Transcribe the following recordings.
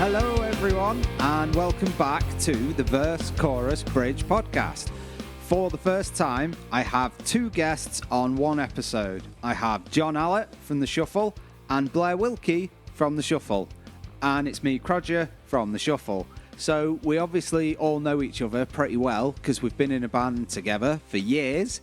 Hello everyone and welcome back to the Verse Chorus Bridge podcast. For the first time, I have two guests on one episode. I have Jon Allott from The Shuffle and Blair Wilkie from The Shuffle. And it's me, Crodger, from The Shuffle. So we obviously all know each other pretty well because we've been in a band together for years.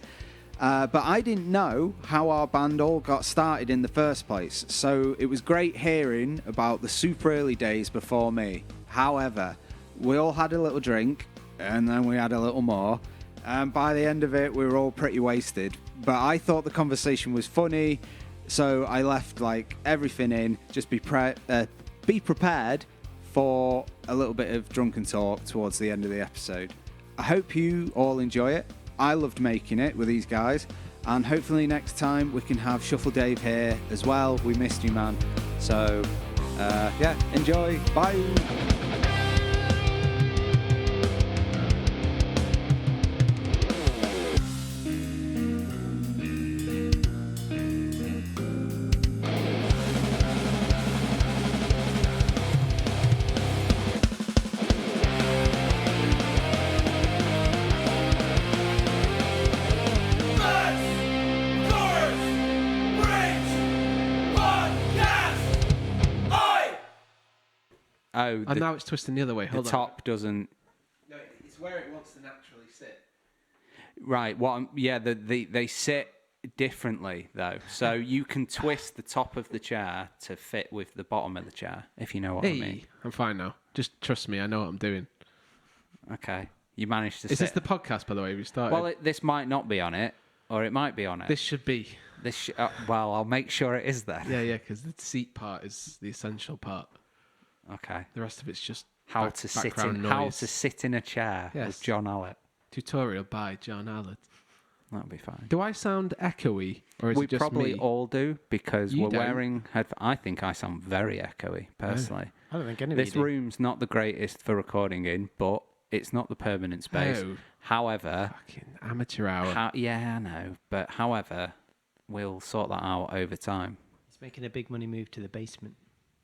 But I didn't know how our band all got started in the first place, so it was great hearing about the super early days before me. However, we all had a little drink, and then we had a little more, and by the end of it, we were all pretty wasted. But I thought the conversation was funny, so I left everything in, just be prepared for a little bit of drunken talk towards the end of the episode. I hope you all enjoy it. I loved making it with these guys, and hopefully next time we can have Shuffle Dave here as well. We missed you, man. So, enjoy. Bye. Oh, and now it's twisting the other way. Hold on. The top doesn't. No, it's where it wants to naturally sit. Right. They sit differently though. So you can twist the top of the chair to fit with the bottom of the chair, if you know what I mean. I'm fine now. Just trust me. I know what I'm doing. Okay. You managed to. Is this the podcast, by the way? We started. Well, this might not be on it, or it might be on it. This should be. Well, I'll make sure it is then. Yeah, because the seat part is the essential part. Okay. The rest of it's just how to sit in a chair with Jon Allott. Tutorial by Jon Allott. That'll be fine. Do I sound echoey, or is we it just probably me? all do because we're wearing headphones. I think I sound very echoey personally. I don't think any of this room's not the greatest for recording in, but it's not the permanent space. Oh. However, fucking amateur hour. Yeah, I know. But however, we'll sort that out over time. He's making a big money move to the basement.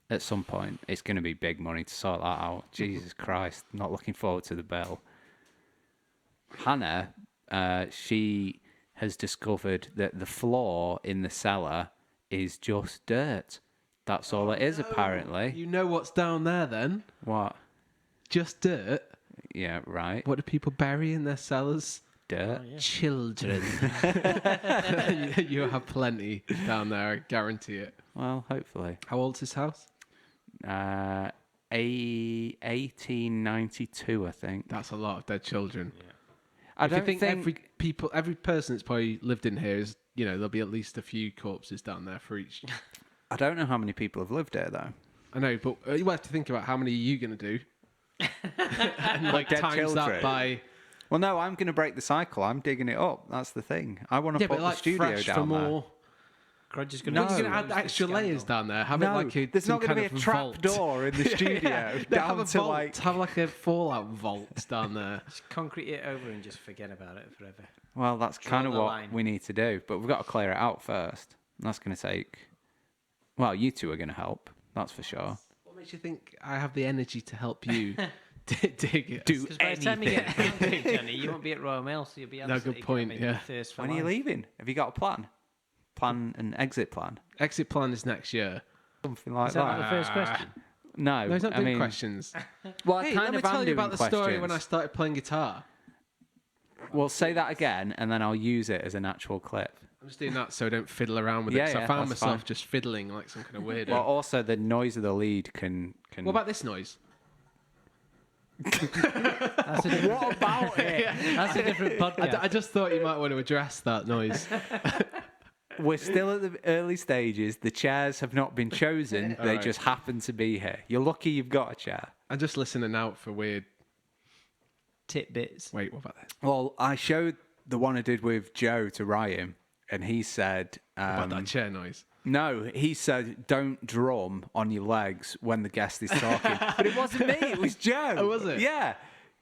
At some point, it's going to be big money to sort that out. Jesus Christ, not looking forward to the bill. Hannah, she has discovered that the floor in the cellar is just dirt. That's all it is, apparently. You know what's down there, then? What? Just dirt? Yeah, right. What do people bury in their cellars? Dirt. Oh, yeah. Children. You have plenty down there, I guarantee it. Well, hopefully. How old's this house? 1892, I think. That's a lot of dead children. Yeah. I don't think every person that's probably lived in here is, there'll be at least a few corpses down there for each. I don't know how many people have lived here, though. I know, but you have to think about how many are you going to do? And dead times children. that by... Well, no, I'm going to break the cycle. I'm digging it up. That's the thing. I want to put the studio down there. Crodger's going to add extra layers down there. Have it like there's not going to be a trap door in the studio down to vault. Have like a fallout vault down there. Just concrete it over and just forget about it forever. Well, that's kind of what we need to do, but we've got to clear it out first. That's going to take. Well, you two are going to help. That's for sure. What makes you think I have the energy to help you dig it? Because by the time you get camping, Johnny, you won't be at Royal Mail, so you'll be absolutely. No, good point. Yeah. When are you leaving? Have you got a plan? An exit plan? Exit plan is next year. Something like Is that not the first question? No, it's not doing questions. Well, hey, let me tell you about the questions. story when I started playing guitar. Well, say that again, and then I'll use it as an actual clip. I'm just doing that so I don't fiddle around with it. Because I found myself just fiddling like some kind of weirdo. Well, also the noise of the lead can. What about this noise? What about it? That's a different podcast. I just thought you might want to address that noise. We're still at the early stages. The chairs have not been chosen. They just happen to be here. You're lucky you've got a chair. I'm just listening out for weird tidbits. Wait, what about that? Well, I showed the one I did with Joe to Ryan, and he said... about that chair noise? No, he said, don't drum on your legs when the guest is talking. But it wasn't me, it was Joe. Oh, was it? Yeah.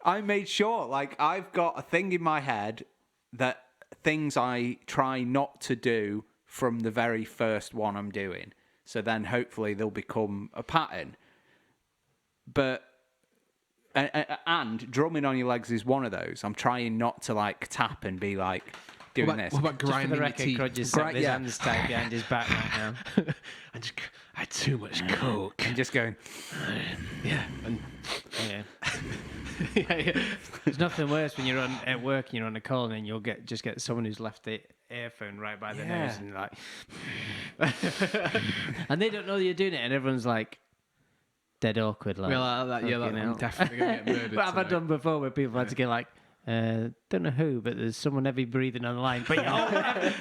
I made sure, I've got a thing in my head that things I try not to do from the very first one I'm doing. So then hopefully they'll become a pattern. but and drumming on your legs is one of those. I'm trying not to like tap and be like doing this. What about Just for grinding the your record, teeth? Crodger's set his hands tied behind his back right now. I had too much coke. And just going. Yeah, and Yeah. yeah. There's nothing worse when you're at work and you're on a call and then you'll get someone who's left the earphone right by the nose and like, and they don't know you're doing it, and everyone's like dead awkward. Like, I'm definitely gonna get murdered. What have I tonight. done before where people had to get like, don't know who, but there's someone heavy breathing on the line. But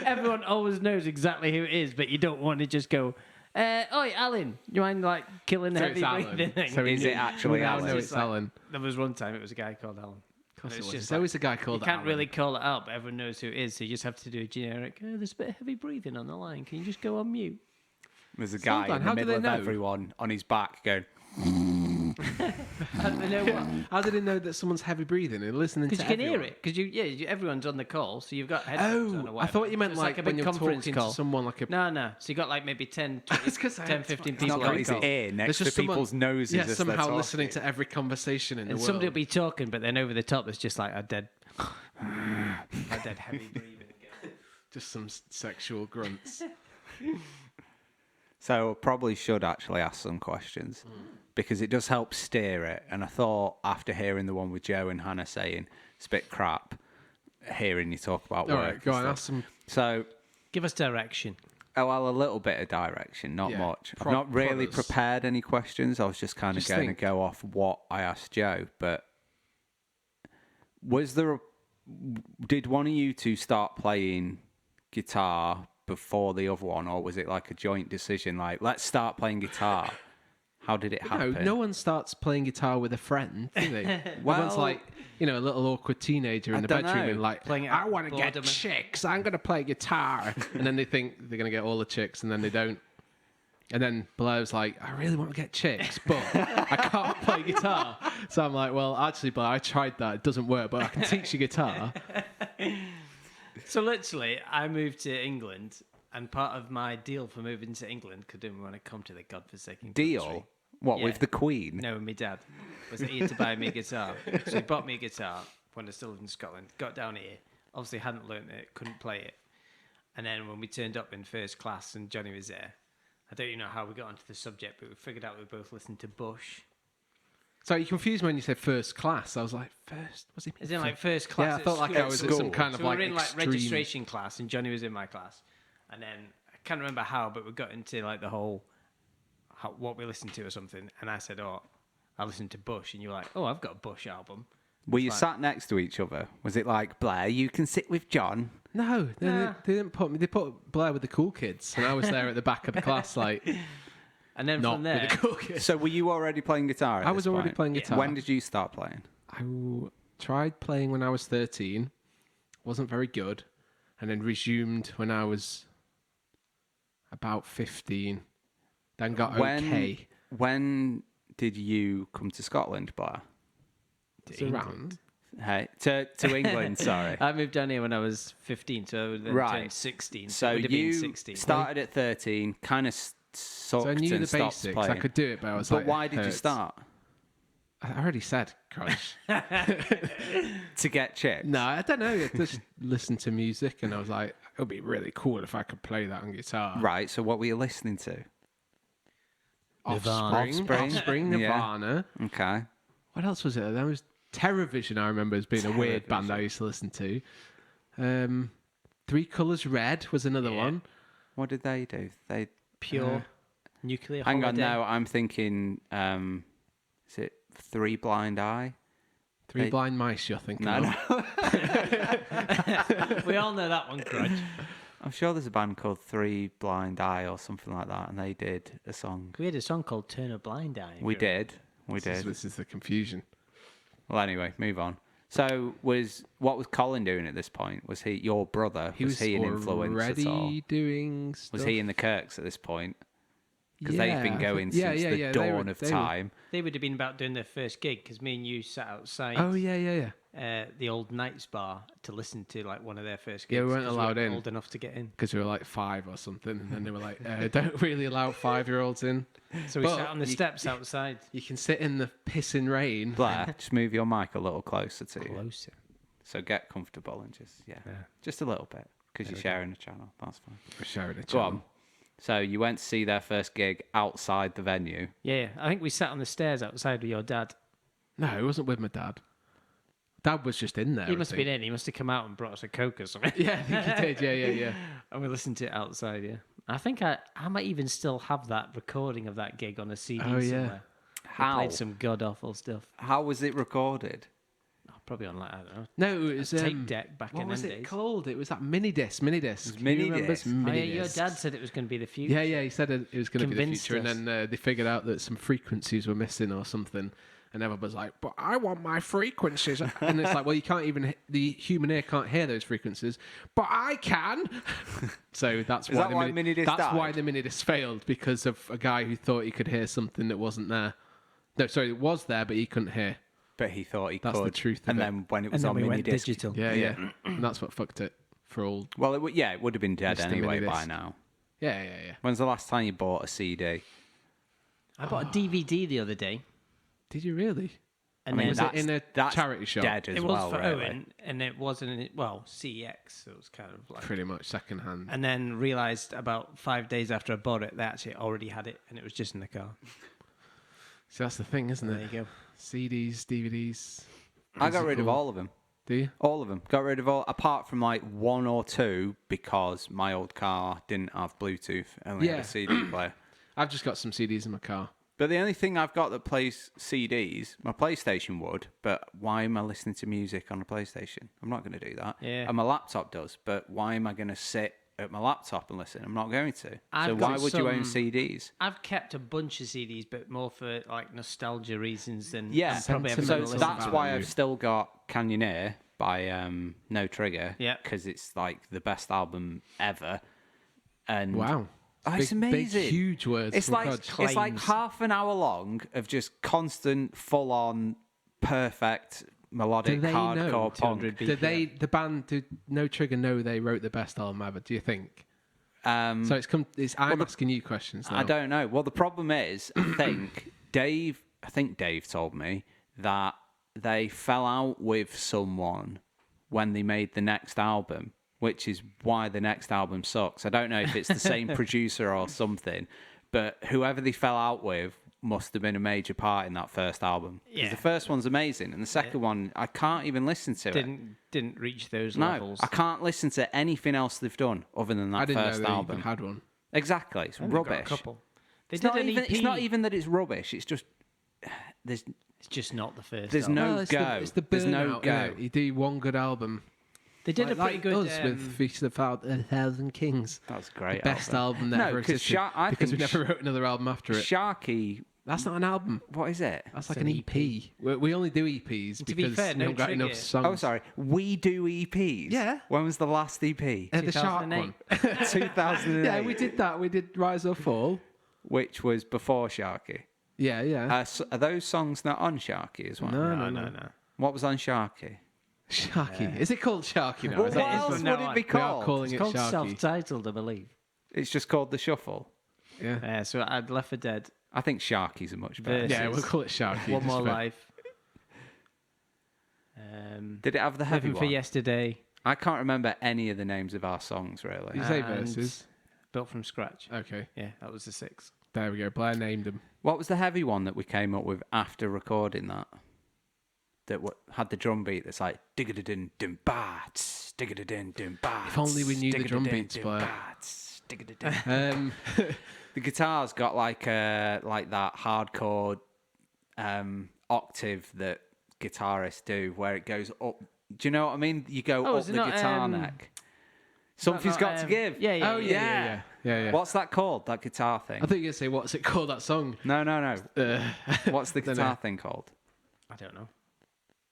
everyone always knows exactly who it is, but you don't want to just go, oi, Alan, you mind like killing the So heavy it's Alan. breathing thing? So is it actually We now Alan? know it's Alan. There was one time it was a guy called Alan. Of course it It's was. just There's always a guy called You can't Alan. really call it out, but everyone knows who it is, so you just have to do a generic, there's a bit of heavy breathing on the line. Can you just go on mute? There's a guy on, in how the do middle they of know? everyone on his back going. How do they know what? How did he know that someone's heavy breathing and listening to Because you can hear everyone? it. Because everyone's on the call, so you've got headphones on or Oh, I whatever. thought you meant So it's like a when big you're conference talking call. to someone like a... No. So you got like maybe 10, 20, It's 'cause I 10 had 15 it's people Not not on got the his call. ear next There's to just people's someone- noses. Yeah, as they're somehow talking. listening to every conversation in And the somebody will world. be talking, but then over the top, it's just like a dead heavy breathing again. Just some sexual grunts. So I probably should actually ask some questions because it does help steer it. And I thought after hearing the one with Joe and Hannah saying it's a bit crap, hearing you talk about All work. right, go and on, stuff. ask some... So, Give us direction. well, a little bit of direction, not Yeah, much. I've not really prod us. prepared any questions. I was just kind of Just going think. to go off what I asked Joe. But did one of you two start playing guitar before the other one, or was it like a joint decision? Like, let's start playing guitar. How did it happen? No one starts playing guitar with a friend, do they? Everyone's like, a little awkward teenager in the don't bedroom know. and like, Playing it I out want to get boredom. chicks. I'm going to play guitar. And then they think they're going to get all the chicks and then they don't. And then Blair's like, I really want to get chicks, but I can't play guitar. So I'm like, well, actually, Blair, I tried that. It doesn't work, but I can teach you guitar. So literally, I moved to England, and part of my deal for moving to England, because I didn't want to come to the godforsaken Deal? country. What, Yeah. with the Queen? No, with my dad. Was that he had to buy me a guitar. So he bought me a guitar when I still lived in Scotland. Got down here. Obviously hadn't learnt it, couldn't play it. And then when we turned up in first class and Johnny was there, I don't even know how we got onto the subject, but we figured out we both listened to Bush. So you confused me when you said first class. I was like, first? Was he? Is in like first class? Yeah, I at felt like I school. was at some kind of So we like were in like extreme... registration class, and Johnny was in my class. And then I can't remember how, but we got into like the whole what we listened to or something. And I said, "Oh, I listened to Bush," and you were like, "Oh, I've got a Bush album." Were you Like- sat next to each other? Was it like, Blair, you can sit with John? No, they, Nah. they didn't put me. They put Blair with the cool kids, and I was there at the back of the class, like And then not from there, with the cool kids. So were you already playing guitar at I this was already point? playing guitar. When did you start playing? Tried playing when I was 13, wasn't very good, and then resumed when I was about 15. Then got okay. When did you come to Scotland, Blair? It's around. Hey, to England, sorry. I moved down here when I was 15, so I would then Right. turned 16. So it would have been you 16. started at 13, kind of sucked So I knew and the stopped basics. playing. I could do it, but I was But like, why it did you hurts. start? I already said, Crunch. To get chicks? No, I don't know. I just listened to music, and I was like, it would be really cool if I could play that on guitar. Right, so what were you listening to? Offspring, Yeah. Nirvana. Okay. What else was it? There was Terrorvision, I remember, as being a weird band I used to listen to. Three Colours Red was another one. What did they do? They Pure nuclear Hang on, holiday. no, I'm thinking, is it Three Blind Eye? Three Blind Mice, you're thinking No, of. no. We all know that one, Crudge. I'm sure there's a band called Three Blind Eye or something like that, and they did a song. We had a song called Turn a Blind Eye. We did. This is the confusion. Well, anyway, move on. So, what was Colin doing at this point? Was he your brother? He was he an influence at all? already doing stuff. Was he in the Kirks at this point? because they've been going since the dawn of time. They would have been about doing their first gig because me and you sat outside. Oh yeah. The old Knights bar to listen to like one of their first gigs. Yeah, we weren't 'cause allowed in. Old enough to get in. Because we were like 5 or something, and then they were like, "Don't really allow 5-year-olds in." So we But sat on the steps outside. You can sit in the pissing rain. Blair, just move your mic a little closer to you. Closer. So get comfortable and just a little bit because you're sharing a channel. That's fine. We're sharing a Go channel. on. So you went to see their first gig outside the venue. Yeah, I think we sat on the stairs outside with your dad. No, it wasn't with my dad. Dad was just in there. He must have been in. He must have come out and brought us a Coke or something. Yeah, I think he did. Yeah. And we listened to it outside, yeah. I think I might even still have that recording of that gig on a CD Oh, yeah. somewhere. How? Played some god-awful stuff. How was it recorded? Probably on, like, I don't know. No, it was tape deck back what in was them it days. called? It was that mini disc. Can mini you remember disc? this? Mini Oh, yeah, your discs? dad said it was going to be the future. Yeah, he said it was going to be the Convinced future, us. and then they figured out that some frequencies were missing or something, and everyone was like, "But I want my frequencies," and it's like, well, you can't even the human ear can't hear those frequencies, but I can. So that's Is why that the why mini disc that's why died? the mini disc failed, because of a guy who thought he could hear something that wasn't there. No, sorry, it was there, but he couldn't hear. But he thought he That's could. the truth of and it. then when it And was then on we mini went disc, digital. Yeah. And that's what fucked it for all. well, it would have been dead Just a anyway mini by disc. now. Yeah. When's the last time you bought a CD? I bought a DVD the other day. Did you really? And Was then it in a that's charity shop? Dead as it was well, for really. Owen, and it wasn't, CEX, so it was kind of like... Pretty much second hand. And then realised about 5 days after I bought it, they actually already had it, and it was just in the car. So that's the thing, isn't There it? you go. CDs, DVDs. I got rid of physical. all of them. Do you? All of them. Got rid of all, apart from like 1 or 2, because my old car didn't have Bluetooth, only had Yeah. a CD player. I've just got some CDs in my car. But the only thing I've got that plays CDs, my PlayStation would, but why am I listening to music on a PlayStation? I'm not going to do that. Yeah. And my laptop does, but why am I going to sit at my laptop and listen? I'm not going to. I've So got why would you own some- CDs? I've kept a bunch of CDs, but more for like nostalgia reasons than... Yeah, I'm probably ever so gonna Sentimental listen that's to. why value. I've still got Canyoneer by No Trigger. Yeah. Because it's like the best album ever. And Wow. Oh, it's amazing. Big, huge words. It's from like Crodger. it's like claims. half an hour long of just constant, full-on, perfect melodic Do they know hardcore punk. 200 Did BPM. the band, did No Trigger know they wrote the best album ever? Do you think? Um, So I'm asking you questions now. I don't know. Well, the problem is, I think Dave told me that they fell out with someone when they made the next album, which is why the next album sucks. I don't know if it's the same producer or something, but whoever they fell out with must have been a major part in that first album. Because Yeah. the first one's amazing, and the second one, I can't even listen to it. Didn't reach those No, levels. I can't listen to anything else they've done other than I that didn't first know they album. even had one. Exactly, it's I've only got rubbish. A couple. They It's did not, an even, EP. it's not even that it's rubbish. It's just there's It's just not the first. There's album. no Well, it's go. The, it's the There's no burnout, go. innit? You do one good album. They did a pretty like good. us with Feast of the Thousand Kings. that's a great. The best album that No, ever 'cause existed. I because we think never wrote another album after it. Sharky. That's not an album. What is it? That's like an an EP. We only do EPs To be because fair, we No haven't got enough Trigger- songs. Oh, sorry. We do EPs. Yeah. When was the last EP? The Shark 2008. one. 2008. Yeah, we did that. We did Rise or Fall. Which was before Sharky. Yeah. Are those songs not on Sharky as well? No. What was on Sharky? Sharky. Is it called Sharky now? Well, Is what that- else from would now it be on. we are called? calling It's it called Sharky. self-titled, I believe. It's just called The Shuffle. Yeah. So I'd Left for Dead. I think Sharky's a much better. Versus- Yeah, we'll call it Sharky. One just More for- Life. Did it have the heavy Living for one? Yesterday. I can't remember any of the names of our songs, really. You say and verses. Built from Scratch. Okay. Yeah, that was the 6. There we go. Blair named them. What was the heavy one that we came up with after recording that? That had the drum beat that's like digga-da-din dim ba digga-da-din dim ba. If only we knew the drum beats, Blair. The guitar's got like that hardcore octave that guitarists do, where it goes up. Do you know what I mean? You go Oh, up is the it not, guitar neck. Something's not, got to give. Yeah. Oh, yeah. What's that called? That guitar thing? I thought you were going to say, what's it called, that song? No. What's the Dunno. guitar thing called? I don't know.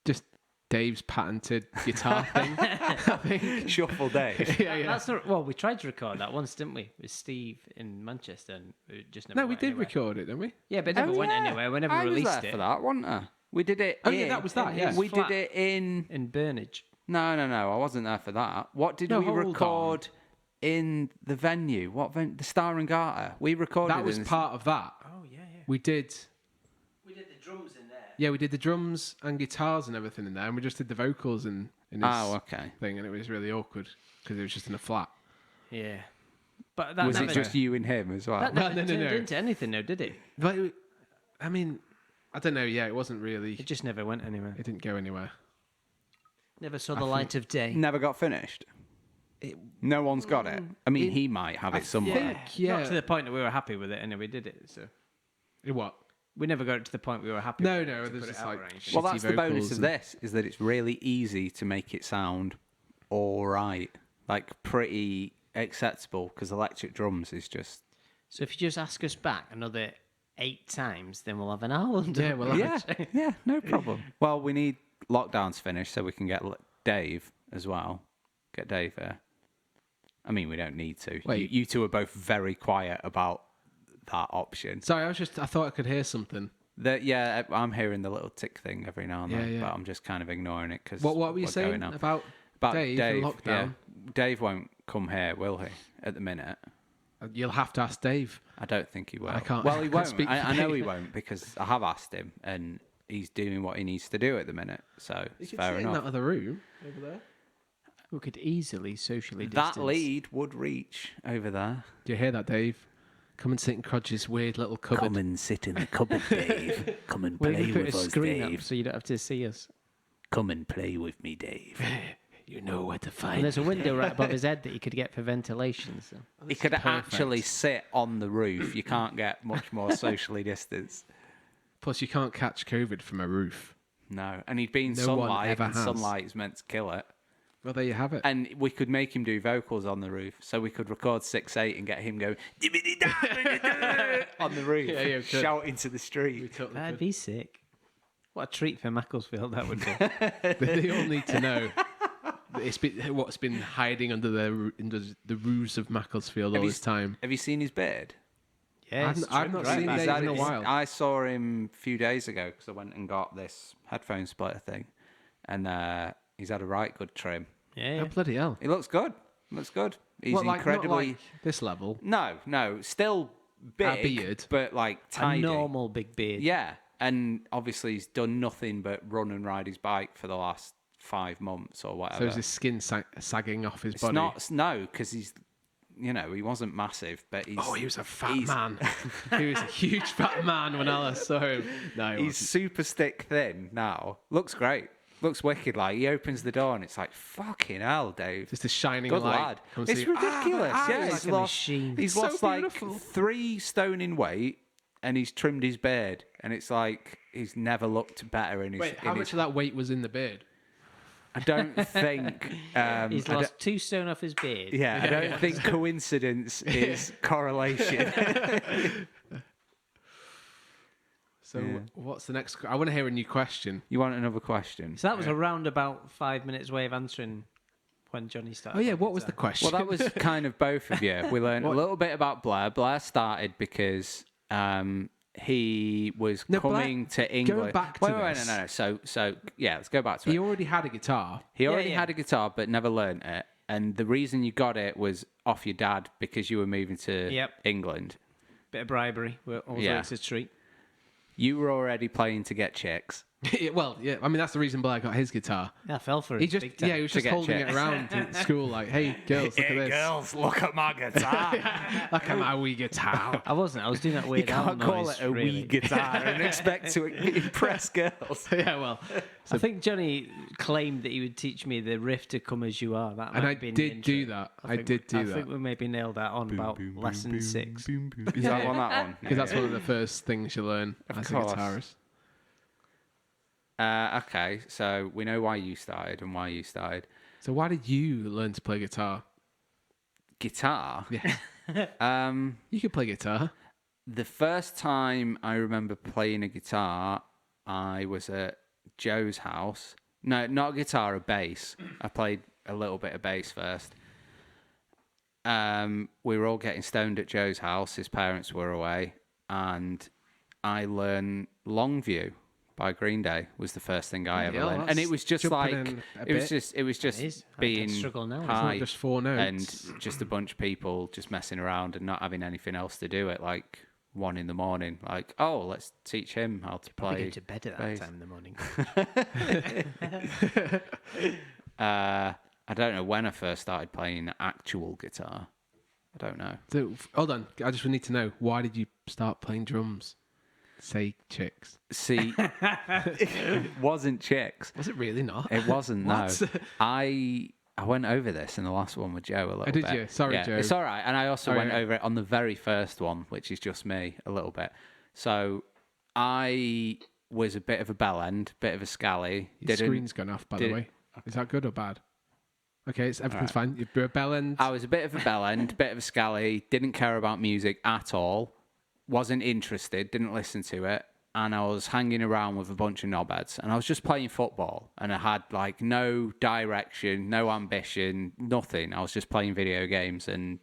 Just Dave's patented guitar thing. I think. Shuffle Dave. Yeah. That's not. Well, we tried to record that once, didn't we? With Steve in Manchester, and it just never. No, we went did anywhere. record it, didn't we? Yeah, but it never went anywhere. We never I released was there it for that, wasn't I? We did it. Oh, yeah, that was that, yeah. We Flat. did it in. in Burnage. No, I wasn't there for that. What did No, we hold record in the venue? What venue? The Star and Garter. We recorded. That was in part of that. Oh yeah. We did. We did the drums in there. Yeah, we did the drums and guitars and everything in there, and we just did the vocals in his okay. thing, and it was really awkward because it was just in a flat. Yeah. But that Was never, it just you and him as well? that No, never no, turned no. into anything, though, did it? But I mean, I don't know. Yeah, it wasn't really. It just never went anywhere. It didn't go anywhere. Never saw the light of day. Never got finished. No one's got it. I mean, he might have it somewhere. Yeah. Not to the point that we were happy with it, and we did it. So What? we never got it to the point we were happy. No, with it no. to There's put it just out like or anything. Well, shitty that's the bonus vocals of and- this, is that it's really easy to make it sound all right, like pretty acceptable, because electric drums is just. So if you just ask us back another 8 times, then we'll have an album. Yeah, well, Yeah, no problem. Well, we need lockdowns finished so we can get Dave as well. Get Dave here. I mean, we don't need to. Wait. You two are both very quiet about that option. Sorry, I thought I could hear something. Yeah, I'm hearing the little tick thing every now and then, Yeah. but I'm just kind of ignoring it because What were you saying about Dave and lockdown? Yeah. Dave won't come here, will he? At the minute, You'll have to ask Dave. I don't think he will. I can't- Well, I he can't won't. speak for I know Dave. he won't because I have asked him, and he's doing what he needs to do at the minute. So it's fair in that enough. other room over there. We could easily socially distance. That lead would reach over there. Do you hear that, Dave? Come and sit in Crodger's weird little cupboard. and sit in the cupboard, Dave. Come and We're going to put a screen up so you don't have to see us. Come and play with me, Dave. You know where to And find. there's a window right above his head that you could get for ventilation. So. He could actually sit on the roof. You can't get much more socially distanced. Plus, you can't catch COVID from a roof. No, and he'd be in No one sunlight, ever and has. sunlight is meant to kill it. Well, there you have it. And we could make him do vocals on the roof, so we could record 6/8 and get him going on the roof, Yeah, we could. shouting to the street. That'd be sick. What a treat for Macclesfield that would be. They all need to know that what's been hiding under the roofs of Macclesfield all this time. Have you seen his beard? Yeah, I've not seen He's Dave had in a it- while. I saw him a few days ago because I went and got this headphone splitter thing, and he's had a right good trim. Yeah. Oh, bloody hell. He looks good. Looks good. He's What, like, incredibly. not like this level? No, still big, beard. but like A tidy. normal big beard. Yeah, and obviously he's done nothing but run and ride his bike for the last 5 months or whatever. So is his skin sagging off his it's body? not because he's, he wasn't massive, but he's. Oh, he was a fat he's- man. He was a huge fat man when I saw him. No, he He's wasn't. super stick thin now. Looks great. Looks wicked. Like he opens the door and it's like fucking hell, Dave. Just a shining Good light. lad. comes It's to you. ridiculous. Ah, yeah, he's he's like a lost. machine. He's So lost like beautiful. 3 stone in weight, and he's trimmed his beard, and it's like he's never looked better in his. Wait, how in much his, of that weight was in the beard? I don't think. He's lost 2 stone off his beard. I don't think coincidence is correlation. So what's the next? I want to hear a new question. You want another question? So that was around about 5 minutes way of answering when Johnny started. Oh yeah, what was the question? Well, that was kind of both of you. We learned a little bit about Blair. Blair started because he was No, Blair- coming to England. going back to wait, this. no. So yeah, let's go back to He it. already had a guitar. He already yeah. had a guitar, but never learnt it. And the reason you got it was off your dad because you were moving to Yep. England. Bit of bribery. Always Yeah. works his treat. You were already playing to get chicks. Well, yeah. I mean, that's the reason Blair got his guitar. Yeah, I fell for it. He just, big time. yeah, he was To just get holding chicks. it around at school, like, "Hey, girls, look at this! girls, look at my guitar. Look at my wee guitar." I wasn't. I was doing that weird You owl can't call noise, it a really. wee guitar and expect to impress girls. Yeah, well, I think Johnny claimed that he would teach me the riff to "Come As You Are." That and might I have been the did do intro. that. I I did do I think that we maybe nailed that on about lesson 6. Is that one? That one? because that's one of the first things you learn as a course. guitarist. Okay, so we know why you started and why you started. So why did you learn to play guitar? Guitar. Yeah, you could play guitar. The first time I remember playing a guitar, I was at Joe's house No, not guitar, a bass. I played a little bit of bass first. We were all getting stoned at Joe's house. His parents were away, and I learned Longview by Green Day was the first thing I ever learned, and it was just like it was just being high, just 4 notes, and just a bunch of people just messing around and not having anything else to do at like 1 a.m. Like, oh, let's teach him how to play. Go to bed at that time in the morning. I don't know when I first started playing actual guitar. I don't know. So, hold on, I just need to know, why did you start playing drums? Say chicks. See, it wasn't chicks. Was it really not? It wasn't, no. What? I went over this in the last one with Joe a little bit. Did you? Sorry, yeah, Joe. It's all right. And I also went yeah. over it on the very first one, which is just me, a little bit. So I was a bit of a bellend, bit of a scally. Your screen's gone off, by the way. Is that good or bad? Okay, everything's fine. You're a bellend. I was a bit of a bellend, bit of a scally, didn't care about music at all, wasn't interested, didn't listen to it. And I was hanging around with a bunch of knobheads, and I was just playing football, and I had like no direction, no ambition, nothing. I was just playing video games and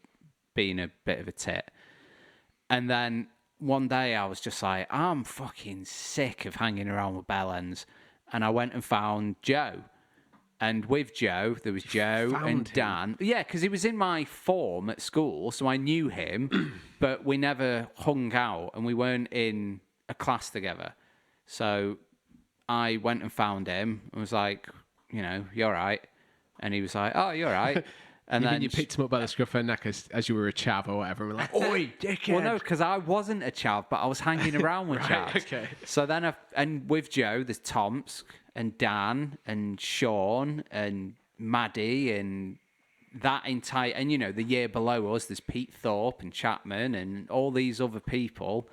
being a bit of a tit. And then one day I was just like, I'm fucking sick of hanging around with bellends. And I went and found Joe. And with Joe, there was Joe and Dan. Yeah, because he was in my form at school, so I knew him, but we never hung out, and we weren't in a class together. So I went and found him and was like, you know, you're right. And he was like, oh, you're right. And then you picked him up by the scruff of the neck as you were a chav or whatever, and we're like, oi, dickhead. Well, no, because I wasn't a chav, but I was hanging around with chavs. Okay. So then, and with Joe, there's Tomsk and Dan and Sean and Maddie and that entire, and you know, the year below us, there's Pete Thorpe and Chapman and all these other people.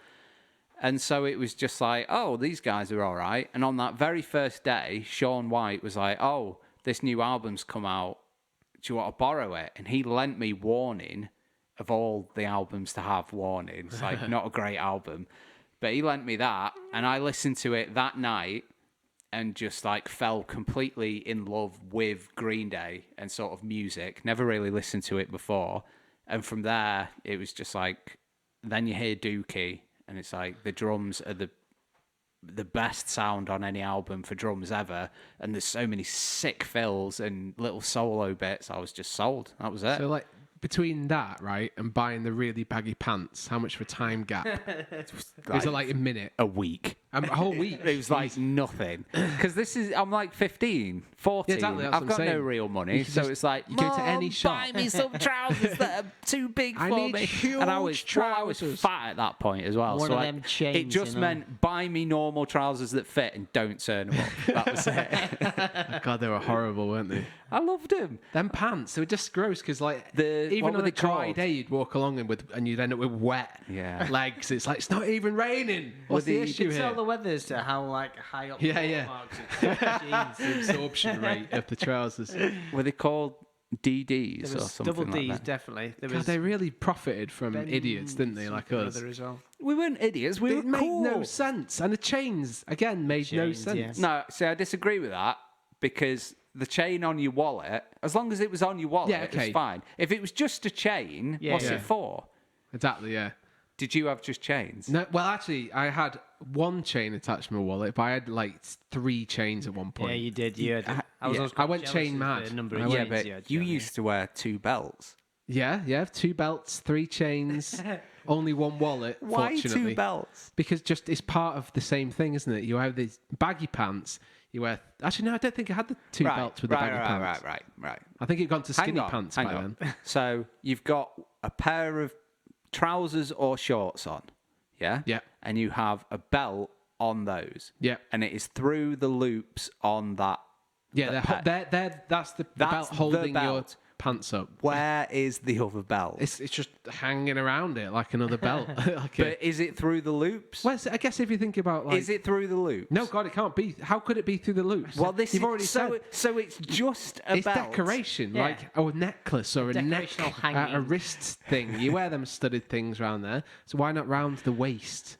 And so it was just like, oh, these guys are all right. And on that very first day, Sean White was like, oh, this new album's come out. Do you want to borrow it? And he lent me Warning, of all the albums to have Warning. It's like not a great album. But he lent me that, and I listened to it that night and just like fell completely in love with Green Day and sort of music. Never really listened to it before. And from there, it was just like, then you hear Dookie, and it's like the drums are the best sound on any album for drums ever, and there's so many sick fills and little solo bits. I was just sold. That was it. So like between that, right, and buying the really baggy pants, how much of a time gap? Was it like a minute? A week. A whole week? It was like nothing. Because I'm like 15, 14. Yeah, exactly, that's I've what got I'm no saying. real money. So it's like, you go to any Mum, shop. buy me some trousers that are too big I for need me. huge And I was trousers. fat at that point as well. One so of like, them chains, it just you know. meant buy me normal trousers that fit and don't turn them up. That was it. God, they were horrible, weren't they? I loved them. Them pants, they were just gross because, like, What even were on they a dry called? day, you'd walk along and you'd end up with wet legs. It's like, it's not even raining. What's the issue You can tell here? the weather as to how like high up Yeah, the yeah. watermarks are. Jeans. The absorption rate of the trousers. Were they called DDs There or was something double D's, like that? definitely. There God, was they really profited from idiots, didn't they, like us? brother as well. We weren't idiots. We It were made cool. no sense. And the chains, again, made no Chains, sense. yeah. No, see, I disagree with that because the chain on your wallet, as long as it was on your wallet, Yeah, okay. it's fine. If it was just a chain, Yeah, what's yeah. it for? Exactly, yeah. Did you have just chains? No, well, actually, I had one chain attached to my wallet, but I had like 3 chains at one point. Yeah, you did. You had, I was yeah. always I quite went jealous chain of mad. the number I of went- Yeah, chains but had, you Johnny. used to wear 2 belts. Yeah, 2 belts, 3 chains, only 1 wallet. Why fortunately. 2 belts? Because just it's part of the same thing, isn't it? You have these baggy pants. You wear. Actually, no, I don't think I had the 2 belts with the baggy pants. Right. I think it had gone to skinny Hang on, pants hang by on. then. So you've got a pair of trousers or shorts on, yeah? Yeah. And you have a belt on those. Yeah. And it is through the loops on that. Yeah, that's the belt That's the holding your belt. pants up. Where is the other belt? It's just hanging around it like another belt. But is it through the loops? Well, I guess if you think about like, Is it through the loops? No, God, it can't be. How could it be through the loops? Well, this you've is already said. so it's just a It's belt. decoration, Yeah. like a necklace or a neck, Decorational a hanging. wrist thing. You wear them studded things around there, so why not round the waist?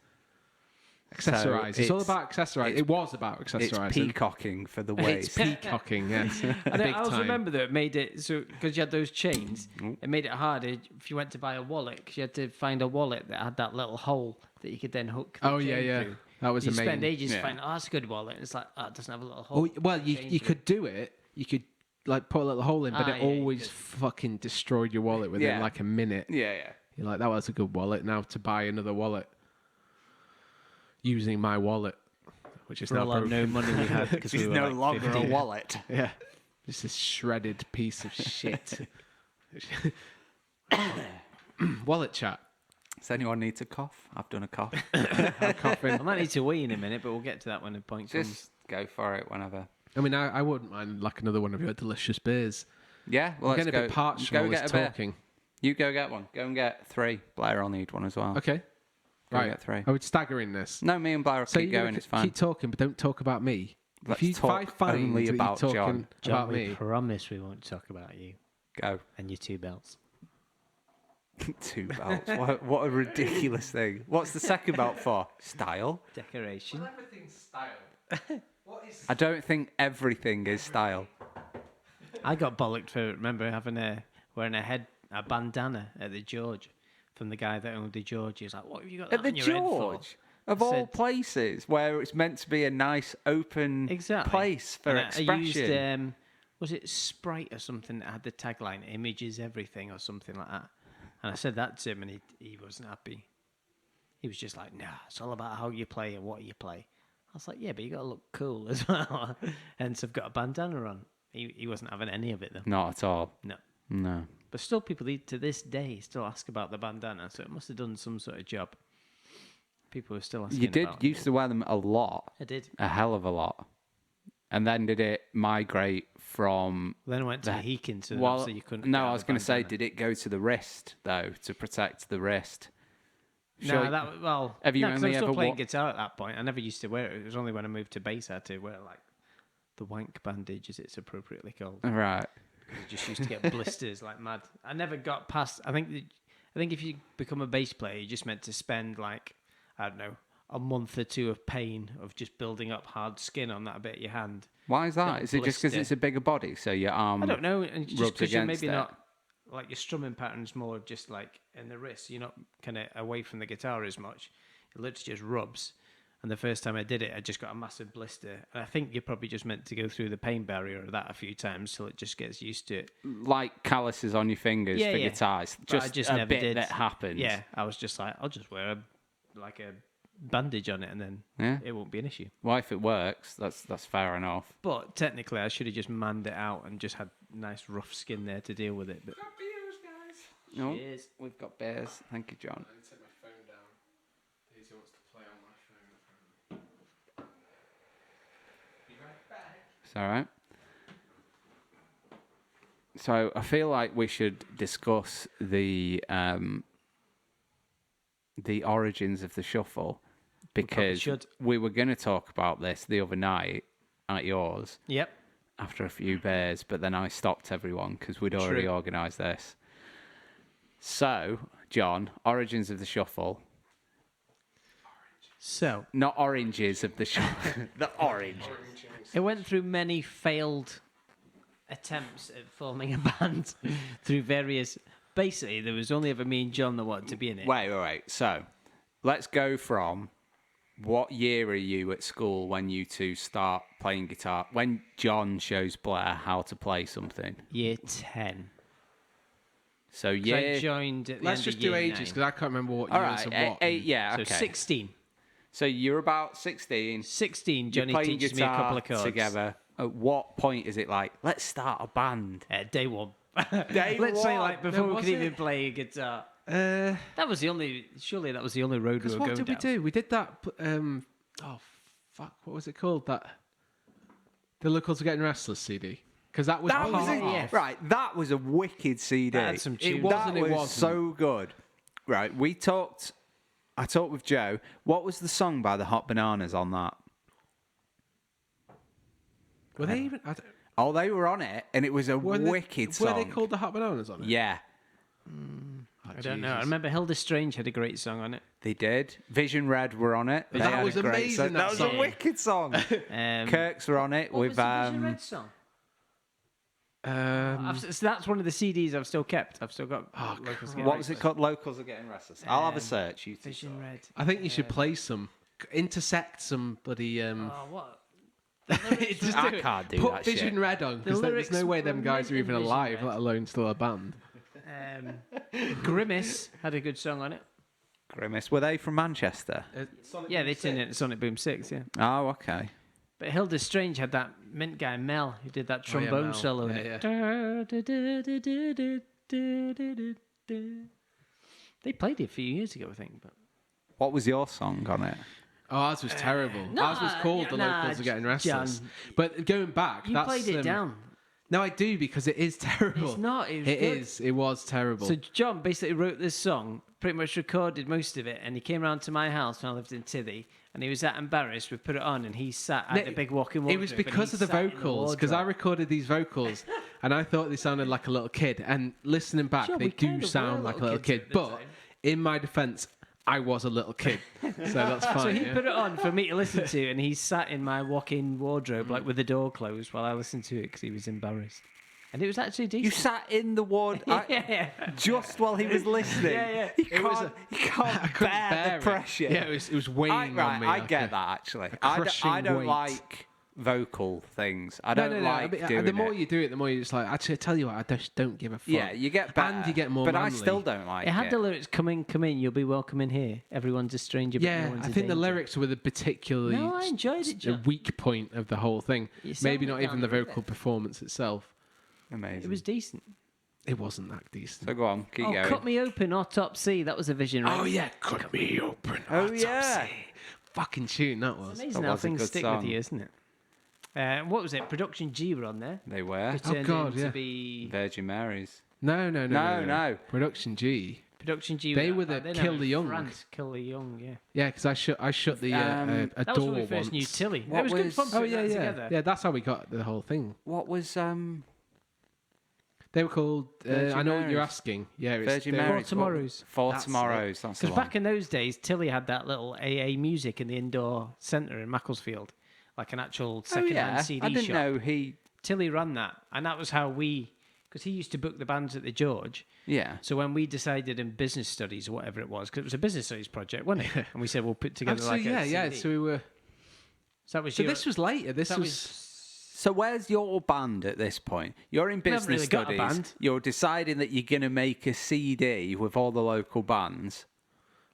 Accessorise. So it's all about accessorise. It was about It's accessorising. peacocking for the wave. It's peacocking, yes. And Big I also time. remember that it made it so because you had those chains, it made it harder if you went to buy a wallet because you had to find a wallet that had that little hole that you could then hook. The Oh, chain yeah. through. That was You amazing. spend ages Yeah. finding, that's a good wallet. And it's like, it doesn't have a little hole. Oh, well, you could do it. You could like put a little hole in, but it Yeah, you always could. fucking destroyed your wallet within Yeah. like a minute. Yeah. You're like, that was a good wallet. Now to buy another wallet using my wallet, which is For now all our broken. no money we had because we It's were no like longer 15. a wallet. Yeah, just this shredded piece of shit. Wallet chat. Does anyone need to cough? I've done a cough. I'm coughing. I might need to wee in a minute, but we'll get to that when the point comes. Just go for it whenever. I mean, I wouldn't mind like another one of your delicious beers. Yeah, well, I'm let's getting a go. bit parched from Go all get this a beer. talking. You go get one. Go and get 3. Blair will need one as well. Okay. Go Right. get 3. I would stagger in this. No, me and Blair will So keep you're going. gonna It's fine. keep talking, but don't talk about me. Let's if I talk find only that about you're talking Jon. John, about we me, promise we won't talk about you Go. and your 2 belts. 2 belts. What a ridiculous thing. What's the second belt for? Style. Decoration. everything's style. What is? I don't think everything is style. I got bollocked for remember wearing a bandana at the George from the guy that owned the George. He was like, "What have you got At that the on your head for?" George, of all Said- places, where it's meant to be a nice open Exactly. place for And expression. I used, was it Sprite or something that had the tagline "Images Everything" or something like that. And I said that to him, and he wasn't happy. He was just like, "Nah, it's all about how you play and what you play." I was like, "Yeah, but you got to look cool as well." Hence, I've got a bandana on. He wasn't having any of it though. Not at all. No. No. But still, people to this day still ask about the bandana, so it must have done some sort of job. People are still asking. You did about used to wear them a lot, it. I did. a hell of a lot, and then did it migrate from? Then I went to Heekin, so Well, obviously you couldn't. no, get I out was the going to say, bandana. did it go to the wrist though to protect the wrist? No, Sure. that well. Have you no, 'cause only I was still ever playing wa- guitar at that point. I never used to wear it. It was only when I moved to bass I had to wear like the wank bandage, as it's appropriately called. Right. I just used to get blisters like mad. I never got past. I think if you become a bass player, you're just meant to spend like I don't know a month or 2 of pain of just building up hard skin on that bit of your hand. Why is that? Not Is it just because blister. it's a bigger body, so your arm? I don't know, and just rubs because you're against maybe it. not like your strumming pattern's more just like in the wrist. You're not kind of away from the guitar as much. It literally just rubs. And the first time I did it, I just got a massive blister. And I think you're probably just meant to go through the pain barrier of that a few times till it just gets used to it. Like calluses on your fingers Yeah, for yeah. guitars. But I Just, just a never bit did. that happens. Yeah, I was just like, I'll just wear a bandage on it, and then Yeah. it won't be an issue. Well, if it works, that's fair enough. But technically, I should have just manned it out and just had nice rough skin there to deal with it. But No, Cheers. we've got bears. Thank you, John. I need to take my phone down. Daisy wants to play on my phone. Be right back. It's all right. So I feel like we should discuss the origins of the shuffle because should. we were going to talk about this the other night at yours yep, after a few beers, but then I stopped everyone because we'd already True. organised this. So, John, origins of the shuffle. so Not oranges of the shuffle. The orange. it went through many failed attempts at forming a band through various. Basically, there was only ever me and John that wanted to be in it. Wait. So, let's go from what year are you at school when you two start playing guitar? When John shows Blair how to play something? Year 10. So, So I year. joined at the Let's end just of do year ages 9. because I can't remember what All years right. of what. Yeah, So okay. 16. So, you're about 16. 16, You're Johnny playing teaches me a guitar couple of chords. together. At what point is it like, let's start a band? Day 1. Day Let's say one. like before we was could even it? play a guitar. Because That was the only. Surely that was the only road we were what going did we down. do? We did that. Oh fuck! What was it called? That the Locals Are Getting Restless CD. Because that was That was part it. of- yeah. Right, that was a wicked CD. That had some tunes. It was That and it was wasn't. so good. Right, I talked with Joe. What was the song by the Hot Bananas on that? Were they even? I don't, Oh, they were on it, and it was a were wicked they, song. Were they called the Hot Bananas on it? Yeah. I I don't know. I Jesus. remember Hilda Strange had a great song on it. They did. Vision Red were on it. They That had was a great amazing, song. that That was a song. wicked song. Kirk's were on it What with was the Vision Red song? So that's one of the CDs I've still kept. I've still got. Locals Get what was it Restless. called? Locals Are Getting Restless. I'll have a Um, search. You two Vision sort. Red. I think you should play some. Intersect some bloody. Oh, what? Just I do it. can't do Put that Vision shit. Red on because there's lyrics no way were them guys are meant even in Vision alive, Red. let alone still a band. Grimace had a good song on it. Grimace. Were they from Manchester? Yeah, they turned it into Sonic Boom 6, yeah. Oh, okay. But Hilda Strange had that mint guy, Mel, who did that trombone Mel. solo in Yeah, it. They played it a few years ago, I think. But What was your song on it? Oh, ours was terrible. nah, Ours was called The nah, Locals Are Getting Restless. John. But going back, you that's, played it down. No, I do because it is terrible. It's not. It was It good. is. It was terrible. So John basically wrote this song, pretty much recorded most of it, and he came round to my house when I lived in Tiddy, and he was that embarrassed. We put it on, and he sat at the big walk-in It was wardrobe, and because he of the sat in vocals, because I wardrobe. recorded these vocals, and I thought they sounded like a little kid. And listening back, Sure, they we kind do of were sound like a little kids kid. at the But time. in my defence, I was a little kid, so that's fine. So he yeah. put it on for me to listen to, and he sat in my walk-in wardrobe, like with the door closed, while I listened to it because he was embarrassed. And it was actually decent. You sat in the ward yeah. just while he was listening. Yeah. You It was can't, you can't I couldn't bear the it. pressure. Yeah, it was weighing on me. I like get a- that actually. a I don't weight. like vocal things. I don't No. like I mean, doing the more it. you do it, the more you just like. Actually, I tell you what, I just don't give a fuck. Yeah, you get better. and you get more. But manly. I still don't like It had it. the lyrics, come in, you'll be welcome in here. Everyone's a stranger, but no Yeah, one's I a think the danger." lyrics were the particularly No, I enjoyed it, a John. weak point of the whole thing. You Maybe sounded not even the down with vocal it. performance itself. Amazing. It was decent. It wasn't that decent. So go on, keep going. Cut Me Open or Top C, that was a vision, right? Oh yeah, cut me open. Oh, Top yeah. C. Fucking tune that was. It's amazing That how was a things good stick song. with you, isn't it? What was it? Production G were on there. They were It Oh, turned God, into yeah. be Virgin Marys. No. No. Production G. Production G. They were the they're Kill now the in Young. France. Kill the Young, yeah. Yeah, because I shut the a That was door when we first once. knew Tilly. What It was good was- fun Oh putting yeah, that yeah, together. yeah. That's how we got the whole thing. What was They were called. Virgin I know what you're Marys. asking. Yeah, it's Virgin they were- Marys? Tomorrows. Four That's Tomorrows? That's the Because one. back in those days, Tilly had that little AA music in the indoor centre in Macclesfield, like an actual Oh second-hand yeah, CD I didn't shop. know he. Tilly ran that, and that was how we, because he used to book the bands at the George. Yeah. So when we decided in business studies or whatever it was, because it was a business studies project, wasn't it? And we said we'll put together So like yeah, a yeah. CD. So we were. So that was So your, this was later. This that was. So where's your band at this point? You're in We haven't business really got a studies. band. You're deciding that you're going to make a CD with all the local bands.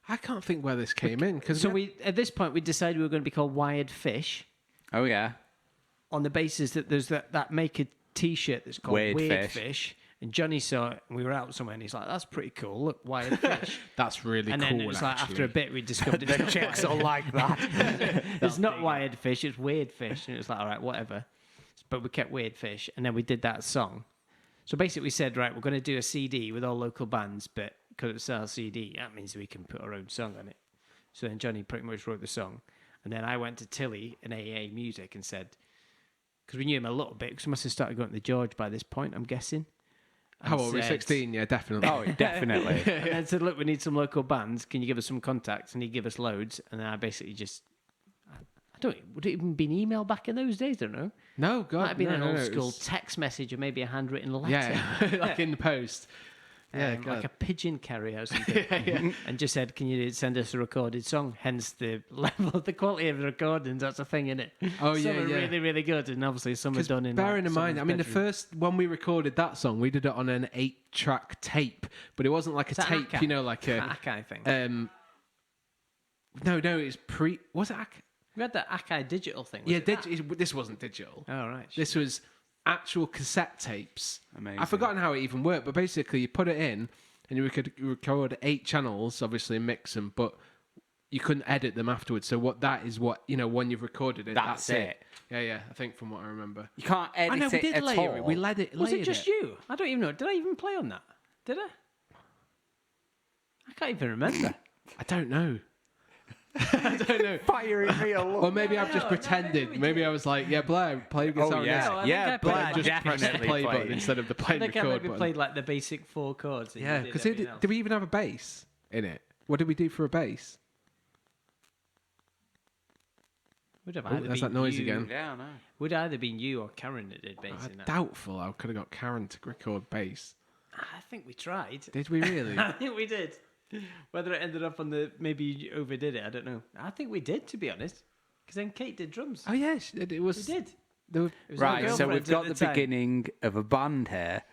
I can't think where this came in because So we at this point we decided we were going to be called Wired Fish Oh yeah. on the basis that there's that make a T-shirt that's called Weird Weird Fish. Fish. And Johnny saw it, and we were out somewhere, and he's like, "That's pretty cool. Look, Wired Fish." That's really And cool. then it was like actually. after a bit, we discovered it's not Chicks Wired are like that. It's not Wired Fish, it's Weird Fish. And it was like, all right, whatever. But we kept Weird Fish, and then we did that song. So basically, we said, right, we're going to do a CD with all local bands, but because it's our CD, that means we can put our own song on it. So then Johnny pretty much wrote the song. And then I went to Tilly in AA Music and said, because we knew him a little bit, because we must have started going to the George by this point, I'm guessing. How old were we? said- 16? Yeah, definitely. Oh, definitely. And then said, look, we need some local bands. Can you give us some contacts? And he'd give us loads. And then I basically just, I don't, would it even been email back in those days? I don't know. No, God. Might have been no, an no, old no, it school was- text message or maybe a handwritten letter. Yeah, like in the post. Yeah, like God. a pigeon carrier or something. And just said, can you send us a recorded song? Hence the level of the quality of the recordings. That's a thing, isn't it? Oh, some yeah, are yeah. really, really good. And obviously some are done in Bearing like, in mind, I someone's mean, the bedroom. first when we recorded that song, we did it on an 8-track tape, but it wasn't like a Is that tape, Akai? you know, like a. Akai thing. No, it's pre. Was it Akai? We had that Akai digital thing. Yeah, this wasn't digital. Oh, right. This was actual cassette tapes. Amazing. I've forgotten how it even worked, but basically you put it in and you could record 8 channels, obviously mix them, but you couldn't edit them afterwards. So when you've recorded it, That's that's it. Yeah, I think from what I remember. You can't edit I know we it did at layer all. it. We laid it. Was it layered just you? I don't even know. Did I even play on that? Did I? I can't even remember. I don't know. I don't know. Firing me along. Or maybe I've just pretended. Maybe I was like, yeah, Blair, play guitar. Oh, yeah. No, I think Yeah, I Blair played- Just press the definitely play button played. instead of the play I think I record maybe button. played like the basic 4 chords. and you Yeah, did because everything else. did we even have a bass in it? What did we do for a bass? Would have Oh, either there's been that noise you- again. Yeah, I know. Would either been you or Karen that did bass in that. Doubtful. I could have got Karen to record bass. I think we tried. Did we really? I think we did. Whether it ended up on the maybe you overdid it, I don't know. I think we did, to be honest. Because then Kate did drums. Oh yes, it was. We did. There were, It was our Right, so we've girlfriends got at the the time. beginning of a band here.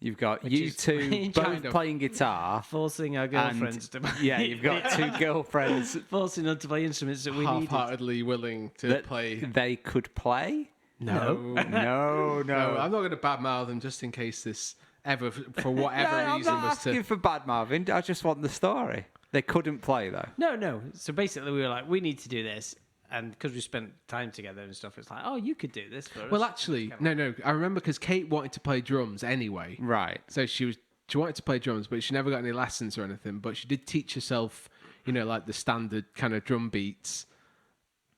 You've got Which you is two kind both of. playing guitar. Forcing our girlfriends to Yeah, you've got two girlfriends forcing them to play instruments that we needed. half-heartedly willing to that play. they could play. No, No, no, I'm not going to badmouth them just in case this ever, for whatever I'm reason, not was asking to. for bad Marvin. I just want the story. They couldn't play though. No. So basically, we were like, we need to do this. And because we spent time together and stuff, it's like, oh, you could do this for us. Well, actually, no. I remember because Kate wanted to play drums anyway. Right. So she wanted to play drums, but she never got any lessons or anything. But she did teach herself, like the standard kind of drum beats,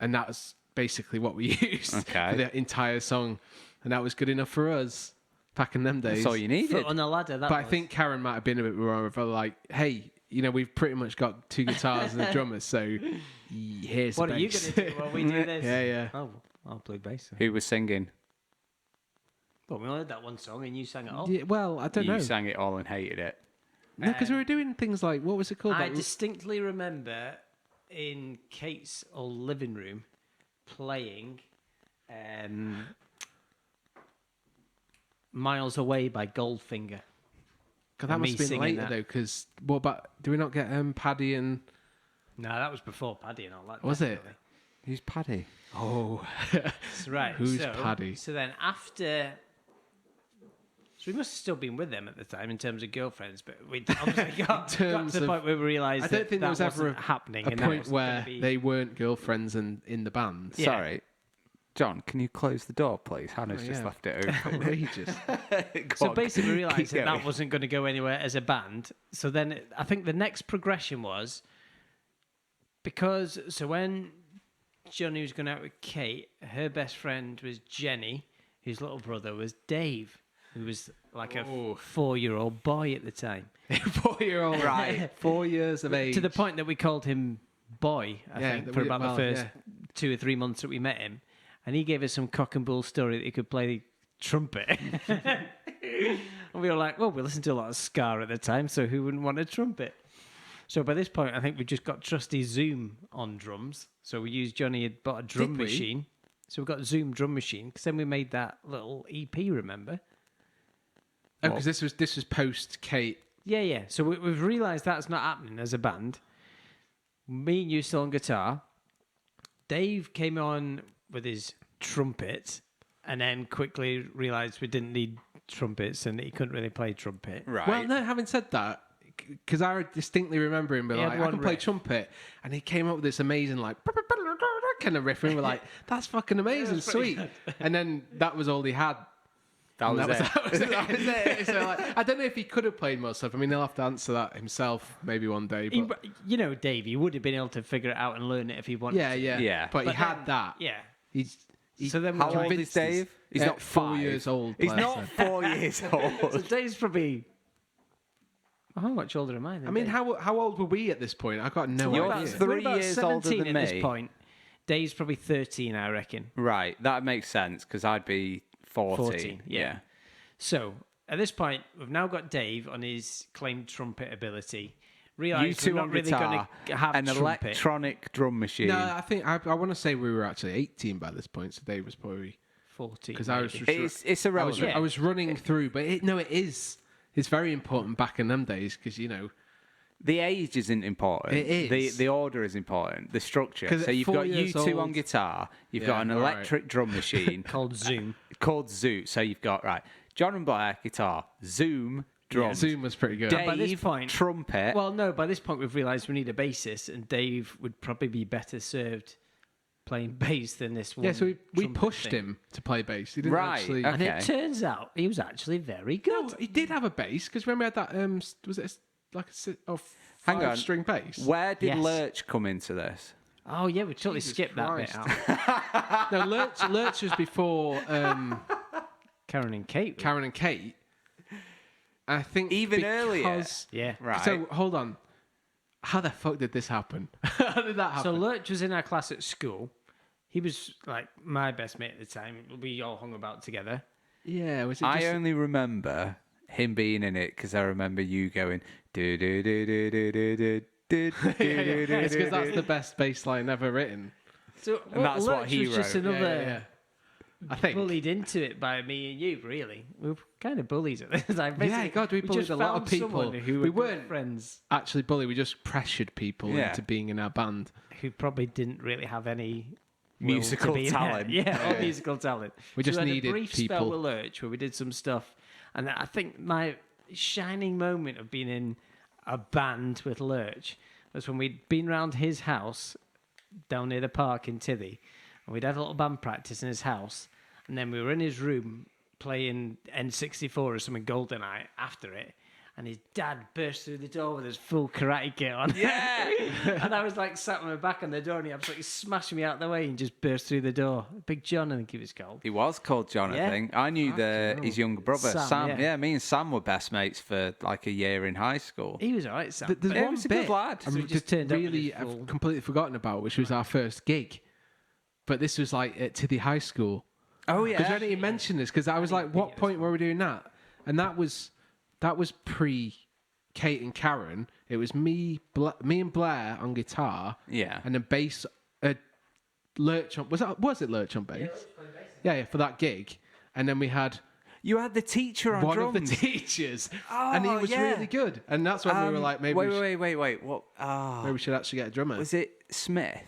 and that was basically what we used Okay. for the entire song, and that was good enough for us back in them days. That's all you needed. Foot on the ladder, that But I was. think Karen might have been a bit more of a like, hey, we've pretty much got 2 guitars and a drummer, so here's What the are you bass. going to do while we do this? Yeah. Oh, I'll play bass. Who was singing? Well, we only had that one song and you sang it all. Yeah, well, I don't You know. sang it all and hated it. No, because we were doing things like, what was it called? I Like, distinctly remember in Kate's old living room playing Miles Away by Goldfinger. God, that me must have been singing later that. though, because what about? Do we not get Paddy and? No, that was before Paddy and all that. Was it? definitely. Who's Paddy? Oh, That's right. Who's so, Paddy? So then after... So we must have still been with them at the time in terms of girlfriends, but we obviously got to terms the of- point where we realised I don't think that there was ever wasn't happening. a and that point wasn't where gonna be- they weren't girlfriends in the band. Yeah. Sorry. John, can you close the door, please? Hannah's Oh, just yeah. left it open. Outrageous. So Go on, basically, we realised keep that going. wasn't going to go anywhere as a band. So then I think the next progression was because when Johnny was going out with Kate, her best friend was Jenny, whose little brother was Dave, who was like a Oh. 4-year-old boy at the time. 4-year-old, Right. 4 years of age. To the point that we called him Boy, I Yeah, think, that for we- about well, the first yeah. 2 or 3 months that we met him. And he gave us some cock and bull story that he could play trumpet. And we were like, well, we listened to a lot of ska at the time, so who wouldn't want a trumpet? So by this point, I think we just got trusty Zoom on drums. So we used Johnny had bought a drum Did we? machine. So we got Zoom drum machine, because then we made that little EP, remember? Oh, because this was post Kate. Yeah. So we've realised that's not happening as a band. Me and you still on guitar. Dave came on with his trumpet and then quickly realised we didn't need trumpets and he couldn't really play trumpet. Right. Well, no, having said that, because I distinctly remember him being He like, had I one can play riff. trumpet, and he came up with this amazing like kind of riff, and we were like, that's fucking amazing, sweet. And then that was all he had. that was And it. that was it. So, like, I don't know if he could have played more stuff. I mean, he'll have to answer that himself maybe one day. But Dave, he would have been able to figure it out and learn it if he wanted yeah, to. yeah, Yeah. But he But had then- that. Yeah. He So then we How old convinced is Dave? us- He's not 4 5. years old. He's Blair not said. 4 years So old. Dave's probably... How much older am I than I mean, Dave? how old were we at this point? I got no You're idea. three We're about years older 17 than at this me. point. Dave's probably 13, I reckon. Right, that makes sense because I'd be 14. 14, yeah. So at this point, we've now got Dave on his claimed trumpet ability. You Realised two we're not on really guitar, going to have an trumpet. electronic drum machine. No, I think I want to say we were actually 18 by this point. So Dave was probably 14. because I was maybe. It's irrelevant. Yeah. I was running through, but it is. It's very important back in them days because The age isn't important. It is. The order is important. The structure. 'Cause So at you've 4 got you years two on old- guitar. You've Yeah, got an all right. electric drum machine Called Zoom. called Zoot. So you've got John and Blair guitar, Zoom drums, Zoom was pretty good. Dave By this point- trumpet. Well, no, by this point we've realised we need a bassist, and Dave would probably be better served playing bass than this one. Yeah, so we trumpet pushed thing. him to play bass. He didn't Right, actually. okay. And it turns out he was actually very good. No, he did have a bass because remember we had that. Was it like a Hang on. 5-string bass. Where did Yes. Lurch come into this? Oh yeah, we totally Jesus skipped that bit Christ. out. No, Lurch was before Karen and Kate. Karen and Kate. I think Even earlier? because- Yeah. Right. So hold on. How the fuck did this happen? How did that So happen? Lurch was in our class at school. He was like my best mate at the time. We all hung about together. Yeah, was it I just... only remember him being in it because I remember you going do do do do do do do do yeah, yeah. It's because that's the best bass line ever written. So And that's what Lurch he was just wrote. another Yeah. I think. bullied into it by me and you. Really, we were kind of bullies at this time. Yeah, Basically, God, we bullied just a lot of found people. someone Who We were good weren't- friends Actually, bully, we just pressured people Yeah. into being in our band. who probably didn't really have any will Musical to be in talent. there. Yeah, or musical talent. We just had needed a brief people. spell with Lurch where we did some stuff, and I think my shining moment of being in a band with Lurch was when we'd been round his house down near the park in Tithy, and we'd had a little band practice in his house, and then we were in his room playing N64 or something GoldenEye after it, and his dad burst through the door with his full karate kit on. Yeah. And I was like sat on my back on the door, and he absolutely smashed me out the way and just burst through the door. Big John, I think he was called. He was called John, I Yeah. think. I knew his younger brother, Sam, Sam. yeah. Yeah, me and Sam were best mates for like a year in high school. He was alright, Sam. There's but- one was a bit good lad. I So mean, he just just turned up with really his full- I've completely forgotten about, which was our first gig. But this was like at Tithy High School. Oh, Because yeah. I didn't even mention this because I was like, what point were we doing that? And that was pre Kate and Karen. It was me and Blair on guitar. Yeah. And then bass, Lurch on, was it Lurch on bass? Yeah, for that gig. And then we had You had the teacher on one drums. of the teachers, and he Oh, was yeah. really good. And that's when we were like, maybe wait. What? maybe we should actually get a drummer. Was it Smith?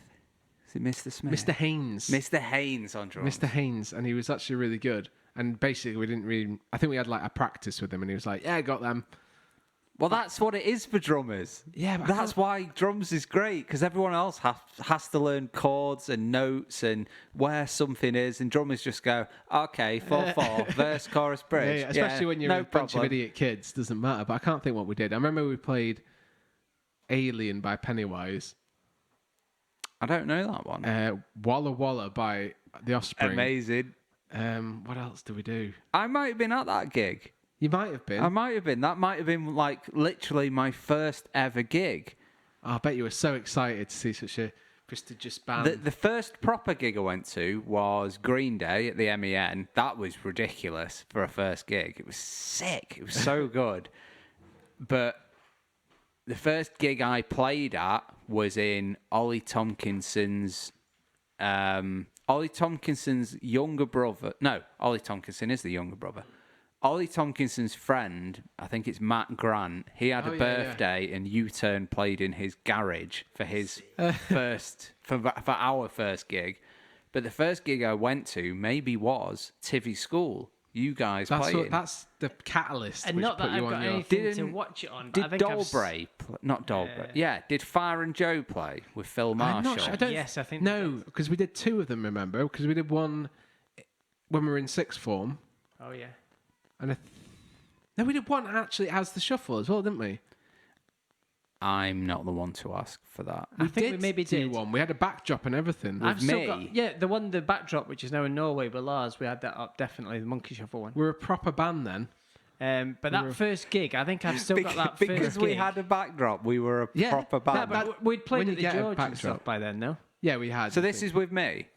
Is it Mr. Smith? Mr. Haynes. Mr. Haynes on drums. Mr. Haynes, and he was actually really good. And basically, we didn't really. I think we had like a practice with him, and he was like, "Yeah, I got them." Well, that's what it is for drummers. Yeah, but I that's why drums is great because everyone else has to learn chords and notes and where something is, and drummers just go, "Okay, 4/4, verse, chorus, bridge." Yeah, especially when you're no a bunch of problem. idiot kids, doesn't matter. But I can't think what we did. I remember we played "Alien" by Pennywise, I don't know that one. "Walla Walla" by The Offspring. Amazing. What else did we do? I might have been at that gig. You might have been. I might have been. That might have been like literally my first ever gig. I bet you were so excited to see such a prestigious band. The first proper gig I went to was Green Day at the MEN. That was ridiculous for a first gig. It was sick. It was so good. But the first gig I played at was in Ollie Tompkinson's younger brother. No, Ollie Tompkinson is the younger brother. Ollie Tompkinson's friend, I think it's Matt Grant, he had a birthday and U-Turn played in his garage for his for our first gig. But the first gig I went to maybe was Tivy School. You guys playing. That's the catalyst. And which not that put you I've got on your... anything to Didn't- watch it on. But I Did think I've Dalbray, not Dalbray, yeah, did Fire and Joe play with Phil I'm Marshall? not sure. I don't, Yes, I think No, because we did two of them, remember? Because we did one when we were in sixth form. Oh yeah. And no, we did one actually as the shuffle as well, didn't we? I'm not the one to ask for that. I think we maybe do did. one. We had a backdrop and everything. I've me. still got the backdrop, which is now in Norway, but Lars, we had that up definitely, the Monkey Shuffle one. We're a proper band then. But that first gig, I think I've still got that because first we gig. had a backdrop, we were a Yeah, proper band. But we'd played when at you the get a George and backdrop. stuff by then, no? Yeah, we had. so this is with me.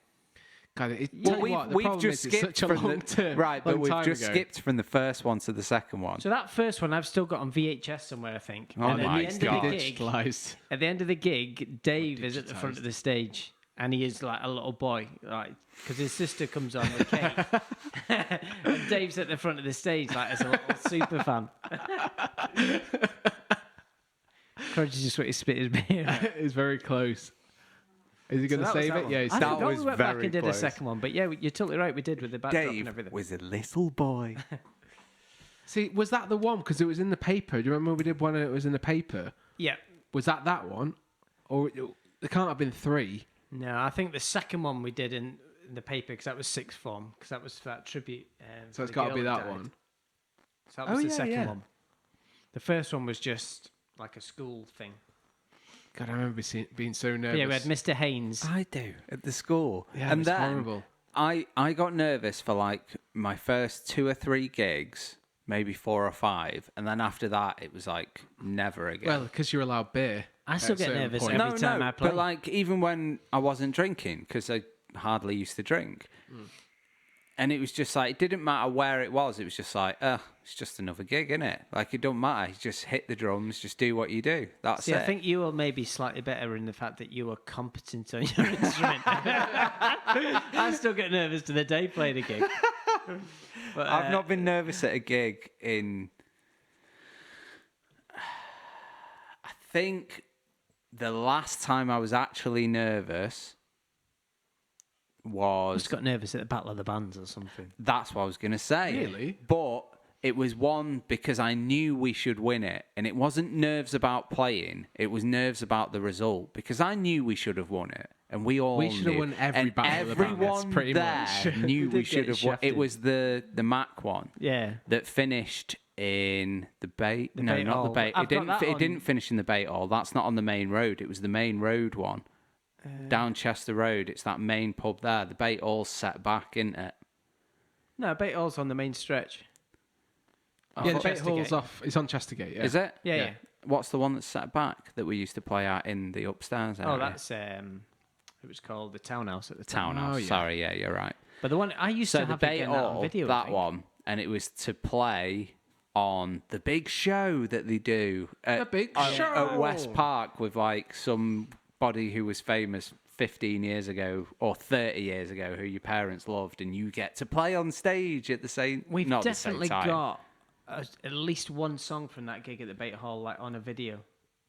God, Well, we've just it's skipped such a from long term, right, but long we've time just ago. skipped from the first one to the second one. So that first one I've still got on VHS somewhere, I think. Oh and my at the end God. of the gig, Digitalised. at the end of the gig, Dave is at the front of the stage, and he is like a little boy, like because his sister comes on with Kate, and Dave's at the front of the stage, like as a little super fan. Crodger just went to spit his beer out. It's very close. Is he going to So that was save that it? one. Yeah, I he's think That we was went back very and did close. a second one, but yeah, you're totally right. We did with the backdrop and Dave everything. was a little boy. See, was that the one? Because it was in the paper. Do you remember we did one and it was in the paper? Yeah. Was that one? Or there can't have been three. No, I think the second one we did in the paper because that was sixth form because that was for that tribute. So it's the got to girl be that that died. one. So that was Oh, the yeah, second yeah. one. The first one was just like a school thing. God, I remember being so nervous. Yeah, we had Mr. Haynes. I do at the school. Yeah, and it was then horrible. I got nervous for like my first 2 or 3 gigs, maybe 4 or 5, and then after that it was like never again. Well, because you're allowed beer. I still at a get certain nervous point. every time I play. But like even when I wasn't drinking, because I hardly used to drink, and it was just like it didn't matter where it was. It was just like, it's just another gig, innit? Like it don't matter. You just hit the drums, just do what you do. That's See, it. I think you were maybe slightly better in the fact that you were competent on your instrument. I still get nervous to the day playing a gig. But, I've not been nervous at a gig in. I think the last time I was actually nervous was. just got nervous at the Battle of the Bands or something. That's what I was going to say. Really? But it was one because I knew we should win it. And it wasn't nerves about playing. It was nerves about the result. Because I knew we should have won it. And we all We should have knew. won every and Battle of the Bands, everyone pretty there much. knew We we did should get have won. It shafted. was the Mac one Yeah. that finished in the Bait. No, Bait not Hall. the Bait. I've got that It on- didn't finish in the Bait Hall. That's not on the main road. It was the main road one. Down Chester Road. It's that main pub there. The Bait Hall's set back, isn't it? No, Bait Hall's on the main stretch. Yeah, the Bait Chestergate. Hall's off. It's on Chestergate. Yeah. Is it? Yeah, Yeah. yeah. What's the one that's set back that we used to play at in the upstairs area? Oh, that's it was called the Townhouse at the time. Townhouse. Oh, yeah. Sorry, yeah, you're right. But the one I used So to the have Bait again that on Hall, video. I that think. one, and it was to play on the big show that they do at, The big at show! West Park with like somebody who was famous 15 years ago or 30 years ago who your parents loved, and you get to play on stage at the same. We've not definitely the same time. got at least one song from that gig at the Bait Hall, like on a video.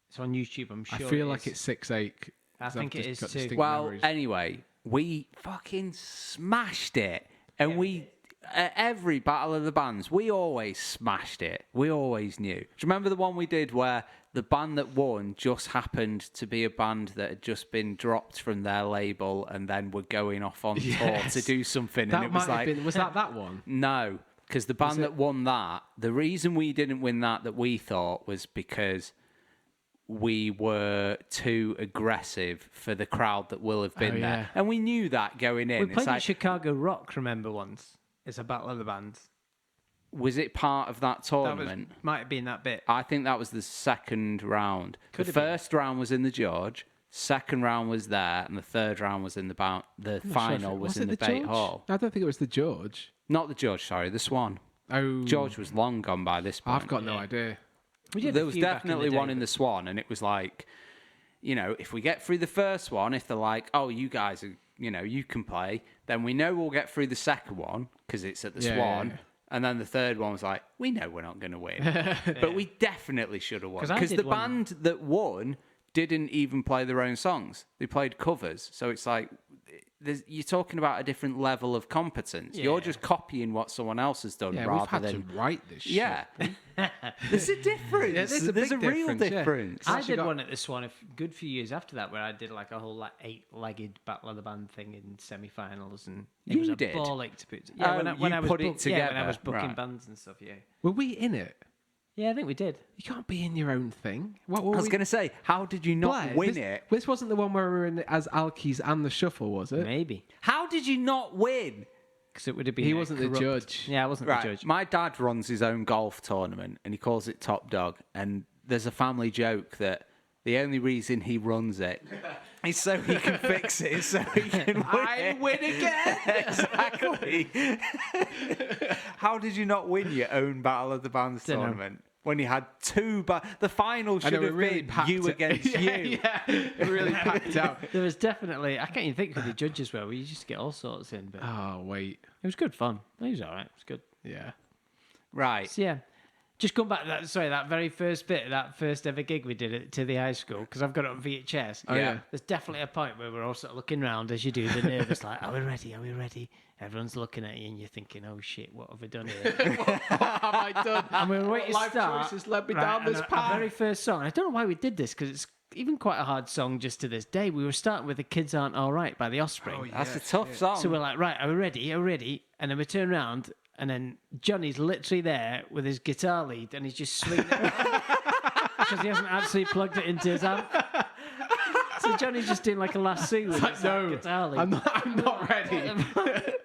It's on YouTube. I'm I sure. feel it like is. it's 6-8. I think it is too. Well, anyway, we fucking smashed it, and we at every Battle of the Bands, we always smashed it. We always knew. Do you remember the one we did where the band that won just happened to be a band that had just been dropped from their label and then were going off on tour to do something, That and it might was have like, been. Was that one? no, because the band that won that, the reason we didn't win that we thought was because we were too aggressive for the crowd that will have been Oh, there. yeah. And we knew that going in. We It's played at like, Chicago Rock. Remember once? It's a Battle of the Bands. was it part of that That tournament? might have been that bit. I think that was the second round. Could the have been. first round was in the George, second round was there, and the third round was in the final was in the Bait George? Hall. I don't think it was the George. Not the George, sorry, the Swan. Oh, George was long gone by this point. I've got no idea. We did a There was few back in definitely the day, one in but- the Swan, and it was like, you know, if we get through the first one, if they're like, oh, you guys are, you know, you can play, then we know we'll get through the second one because it's at the Yeah, Swan. yeah, yeah. And then the third one was like, we know we're not going to win. But we definitely should have won. 'Cause I Because did the one- band that won didn't even play their own songs. They played covers. So it's like, you're talking about a different level of competence. You're Yeah. just copying what someone else has done Yeah, rather we've had than... to write this. Yeah. There's a difference. Yeah, there's a there's big a real difference, yeah. difference. I actually did got- one at the Swan a good few years after that, where I did like a whole like 8-legged Battle of the Band thing in semi-finals, and it You was a did? bollock to put. Oh, when you I was put it when I together, was booking right. bands and stuff. Yeah, Were we in it? yeah, I think we did. You can't be in your own thing. What were I was we? going to say, how did you not Blair, win this, it? This wasn't the one where we were in it as Alkies and the Shuffle, was it? Maybe How did you not win? because it would have been. He a wasn't the corrupt- judge. Yeah, I wasn't Right, the judge. my dad runs his own golf tournament and he calls it Top Dog. And there's a family joke that the only reason he runs it is so he can fix it, so he can win it. win again. Exactly. How did you not win your own Battle of the Bands Dunno. tournament? When you had two, the final should have been you against you. Yeah, really packed out. There was definitely. I can't even think who the judges were. We used to get all sorts in, but Oh wait, it was good fun. It was all right. It was good. yeah. Right. So, yeah. Just come back to that. Sorry, that very first bit, that first ever gig we did to the high school, because I've got it on VHS. Oh, yeah. There's definitely a point where we're all sort of looking around as you do, the nervous, like, are we ready? Are we ready? Everyone's looking at you and you're thinking, oh shit, what have we done here? What have I done? And we were waiting to Life start. choices led me right, down and this our path. very first song, I don't know why we did this, because it's even quite a hard song just to this day. We were starting with The Kids Aren't All Right by The Offspring. Oh, yeah. That's a tough song. So we're like, right, are we ready? Are we ready? And then we turn around, and then Johnny's literally there with his guitar lead, and he's just swinging it around because he hasn't actually plugged it into his amp. So Johnny's just doing like a lasso with his No, guitar lead. I'm not ready.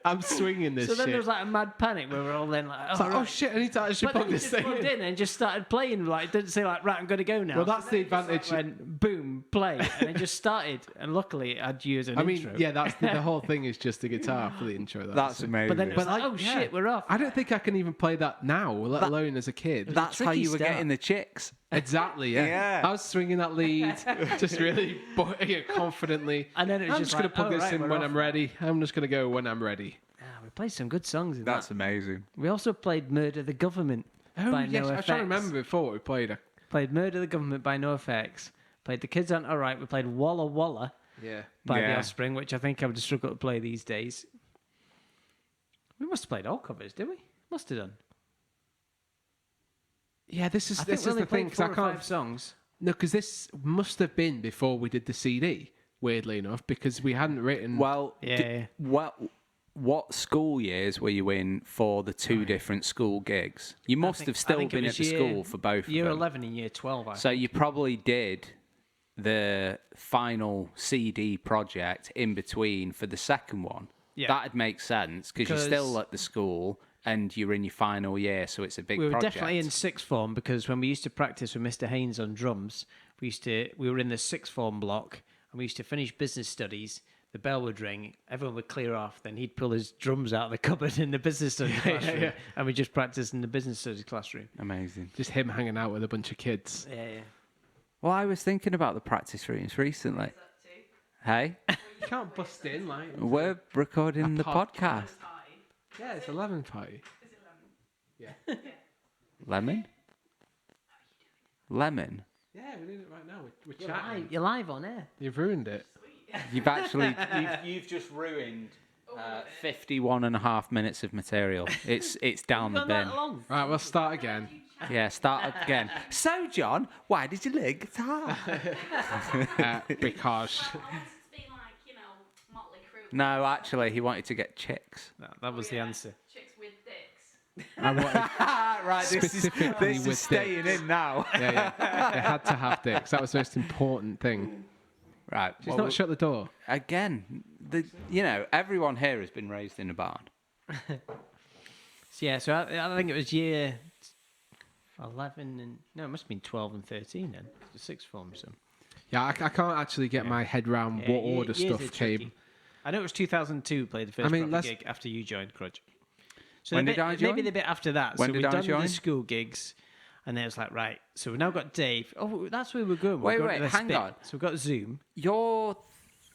I'm swinging this So then shit. there was like a mad panic where we're all then like, It's like, oh shit, I need to actually But then plug he this just thing plugged in. in and just started playing. Like, didn't say like, right, I'm going to go now. Well, that's the advantage. Went boom, play, and it just started. And luckily, I'd use an I mean, intro. yeah, that's the whole thing is just a guitar for the intro. That's amazing. But then it was like, oh yeah. shit, we're off. I don't think I can even play that now, let alone as a kid. That's how tricky you were start. getting the chicks. Exactly, yeah. Yeah. I was swinging that lead, just really confidently. And then it was I'm just going like, to plug oh, this right, in we're when off. I'm ready. I'm just going to go when I'm ready. We played some good songs in That's that. amazing. We also played Murder the Government by yes, NoFX. I was trying to remember before what we played. Played Murder the Government by NoFX. Played The Kids Aren't Alright. We played Walla Walla Yeah. by The Yeah. Offspring, which I think I would struggle to play these days. We must have played all covers, did we? Must have done. Yeah, this is I think this we is only the thing played 'cause 4 or I can't. 5 songs. No, because this must have been before we did the CD. Weirdly enough, because we hadn't written. Well, Yeah. what school years were you in for the two different school gigs? You must have still been at the school for both Year of them. 11 and year 12, I So think. you probably did the final CD project in between for the second one. Yeah. That'd make sense because you're still at the school and you're in your final year, so it's a big We were project. definitely in sixth form because when we used to practice with Mr. Haynes on drums, we were in the sixth form block and we used to finish business studies. The bell would ring, everyone would clear off, then he'd pull his drums out of the cupboard in the business studies classroom, and we just practiced in the business studies classroom. Amazing. Just him hanging out with a bunch of kids. Yeah. Well, I was thinking about the practice rooms recently. Hey, You can't bust in like. we're recording the podcast. Yeah, it's 11 party. Lemon? Lemon? Yeah, we're doing it right now. We're chatting. You're live on air. You've ruined it. You've actually you've just ruined 51 and a half minutes of material. It's down the Not bin. that long. Right, we'll start again. Yeah, start again. So, John, why did you learn guitar? Because Being like, you know, Motley Crue. No, actually, he wanted to get chicks. That was the answer. Chicks with dicks. I wanted Right, specifically with staying dicks. in now. Yeah. They had to have dicks. That was the most important thing. Right, Just not shut the door. again. Everyone here has been raised in a barn. So I think it was year 11 and... No, it must have been 12 and 13 then. The sixth form, so... Yeah, I can't actually get my head around what order years are stuff tricky. came. I know it was 2002 played the first proper gig after you joined Crodger. So When the did bit, I join? Maybe the bit after that. When so did we've I done join? the school gigs, and then it's like, right, so we've now got Dave. Oh, that's where we're going. Wait, We're going to the hang spit. on. So we've got Zoom. You're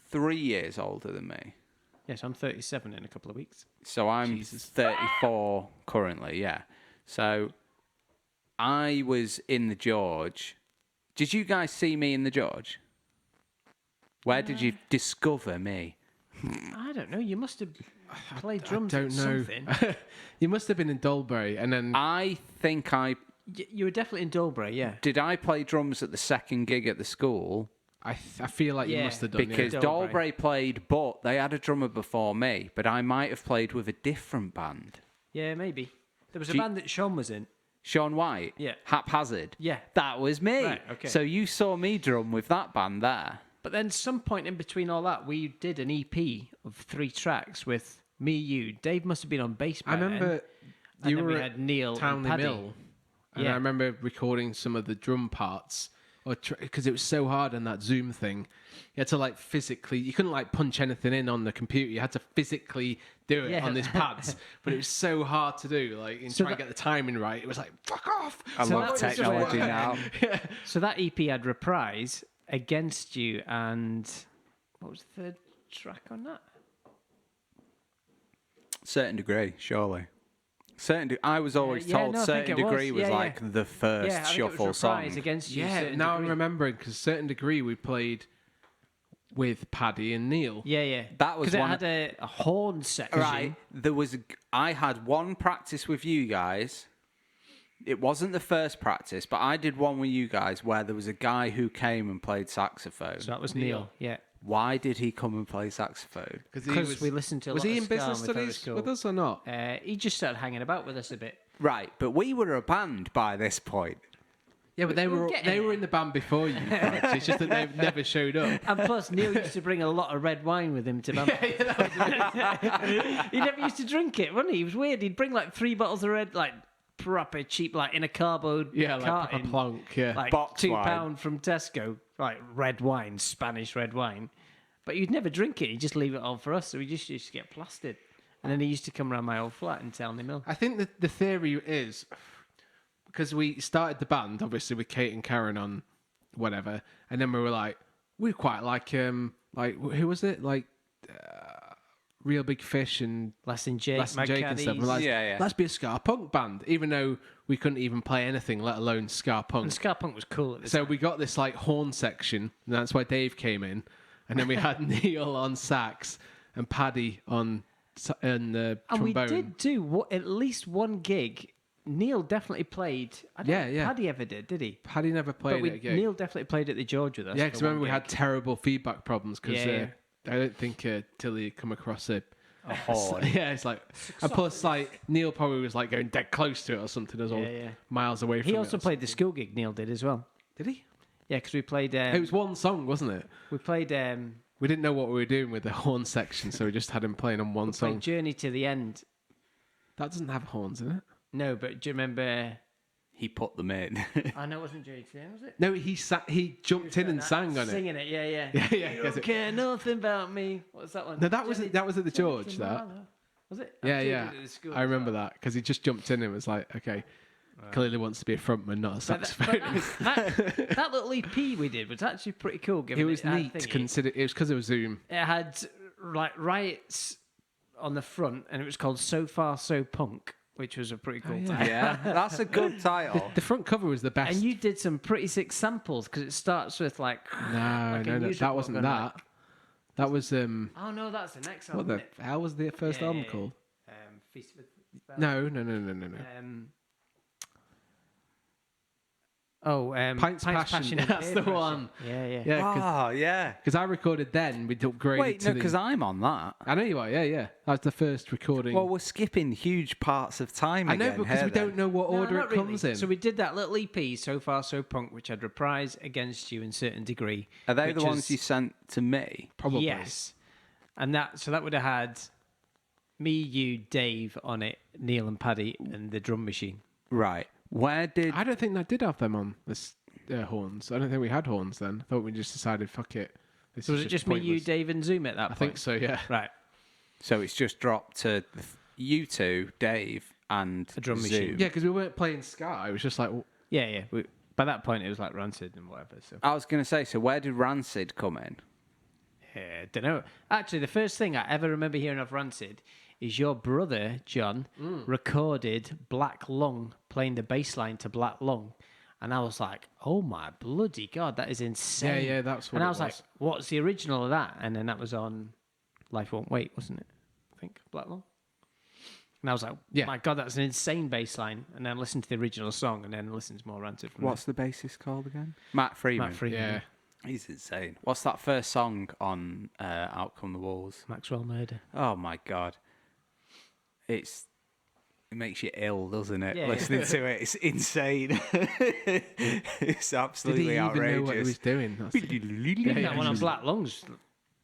3 years older than me. Yes, I'm 37 in a couple of weeks. So I'm 34 currently, yeah. So I was in the George. Did you guys see me in the George? Where did you discover me? I don't know. You must have played drums Don't at know. something. You must have been in Dulbury, and then I think You were definitely in Dulbury, yeah. did I play drums at the second gig at the school? I feel like you Yeah, must have done. Because yeah. Dulbury. Dulbury played, but they had a drummer before me. But I might have played with a different band. Yeah, maybe. There was a Do you- band that Sean was in. Sean White? Yeah. Haphazard? Yeah. That was me. Right, okay. So you saw me drum with that band there. But then some point in between all that, we did an EP of 3 tracks with me, you. Dave must have been on bass by I remember then. And you then were we at had Neil and Townley Paddy. Mill, and Yeah. I remember recording some of the drum parts, because it was so hard on that Zoom thing. You had to like physically, you couldn't like punch anything in on the computer. You had to physically do it Yeah. on these pads, but it was so hard to do. Like, and So try and get the timing right. It was like fuck off. I So love that was just technology where- now. So that EP had Reprise, Against You, and what was the third track on that? Certain Degree, surely. I was always Yeah, told no, I think Certain it was. Degree was Yeah, yeah. like the first Yeah, I think it shuffle was Reprise, song. Against You. Yeah, Certain now I'm Degree. remembering because Certain Degree we played with Paddy and Neil. Yeah. That was because it one had a horn section. Right. I had one practice with you guys. It wasn't the first practice, but I did one with you guys where there was a guy who came and played saxophone. So that was Neil. Yeah. Why did he come and play saxophone? Because we listened to a Was lot he of in ska business and we thought it was studies cool. with us or not? He just started hanging about with us a bit. Right, but we were a band by this point. Yeah, but they were in the band before you. Guys. It's just that they've never showed up. And plus, Neil used to bring a lot of red wine with him to band. He never used to drink it, wouldn't he? He was weird. He'd bring like 3 bottles of red, like proper cheap, like in a cardboard carton, like a plonk, like Box £2 wine. from Tesco, like red wine, Spanish red wine. But you'd never drink it. He'd just leave it all for us. So we just used to get plastered. And then he used to come around my old flat and tell me milk. I think that the theory is because we started the band obviously with Kate and Karen on whatever, and then we were like, we quite like who was it? Like Real Big Fish and Less than Jake, Less Than Jake and stuff. We're like, let's be a ska punk band, even though we couldn't even play anything, let alone ska punk. And ska punk was cool at the So time. we got this like horn section, and that's why Dave came in, and then we had Neil on sax and Paddy on the And we trombone. did do at least one gig. Neil definitely played. I don't think Paddy ever did he? Paddy never played But at a gig. Neil definitely played at the George with us. Yeah, because for one remember we gig. had terrible feedback problems because Yeah. I don't think Tilly had come across it. horn. Yeah, it's like, and plus like Neil probably was like going dead close to it or something as well, Yeah. miles away from it. He also played the school gig. Neil did as well. Did he? Yeah, because we played. It was one song, wasn't it? We played. We didn't know what we were doing with the horn section, so we just had him playing on one song. Played Journey to the End. That doesn't have horns in it. No, but do you remember? He put them in. I know it wasn't Journey to the End, was it? No, he jumped in and sang on it. Singing it, yeah. Yeah, You don't care nothing about me. What was that one? No, that was at the George. That. Was it? Yeah, I did yeah. it at the school I as remember well. that because he just jumped in and was like, okay, clearly wants to be a frontman, not a But saxophonist. that little EP we did was actually pretty cool. It Given was had neat. thingy. Consider it was because it was Zoom. It had like riots on the front, and it was called "So Far So Punk," which was a pretty cool title. Yeah, that's a good title. The front cover was the best. And you did some pretty sick samples because it starts with like. No, like a no, music that book wasn't and that. That was Oh no, that's the next what album. the hell was the first album called? Feast with No. Pints Passion. and That's Peer the Pressure. one. Yeah. Yeah, Oh, yeah. because I recorded then. We'd upgraded Wait, to no, the. because I'm on that. I know you are. Yeah. That was the first recording. Well, we're skipping huge parts of time I know again because here we don't then. know what No, order not it comes really. in. So we did that little EP, So Far So Punk, which had Reprise, Against You in certain degree. Are they which the ones is- you sent to me? Probably. Yes. And that would have had me, you, Dave on it, Neil and Paddy, and the drum machine. Right. Where did... I don't think that did have them on this horns. I don't think we had horns then. I thought we just decided, fuck it. This So was is it just me, you, pointless. Dave, and Zoom at that I point? think so. Yeah. Right. So it's just dropped to you two, Dave, and A drum Zoom. machine. Yeah, because we weren't playing ska. It was just like, Yeah. By that point, it was like Rancid and whatever. So I was going to say, so where did Rancid come in? yeah, don't know. Actually, the first thing I ever remember hearing of Rancid is your brother John recorded Black Lung playing the bass line to Black Lung, and I was like, "Oh my bloody god, that is insane!" yeah, that's what And it I was like, was. "What's the original of that?" And then that was on Life Won't Wait, wasn't it? I think Black Lung. And I was like, Yeah. "My god, that's an insane bass line!" And then listened to the original song, and then listened to more Rancid. From What's the bassist called again? Matt Freeman. there. Matt Freeman, yeah. He's insane. What's that first song on Out Come the Wolves? Maxwell Murder. Oh my god. It makes you ill, doesn't it? Yeah. Listening to it. It's insane. It's Did absolutely he even outrageous. know what he was doing? That's the- That one on Black Lungs.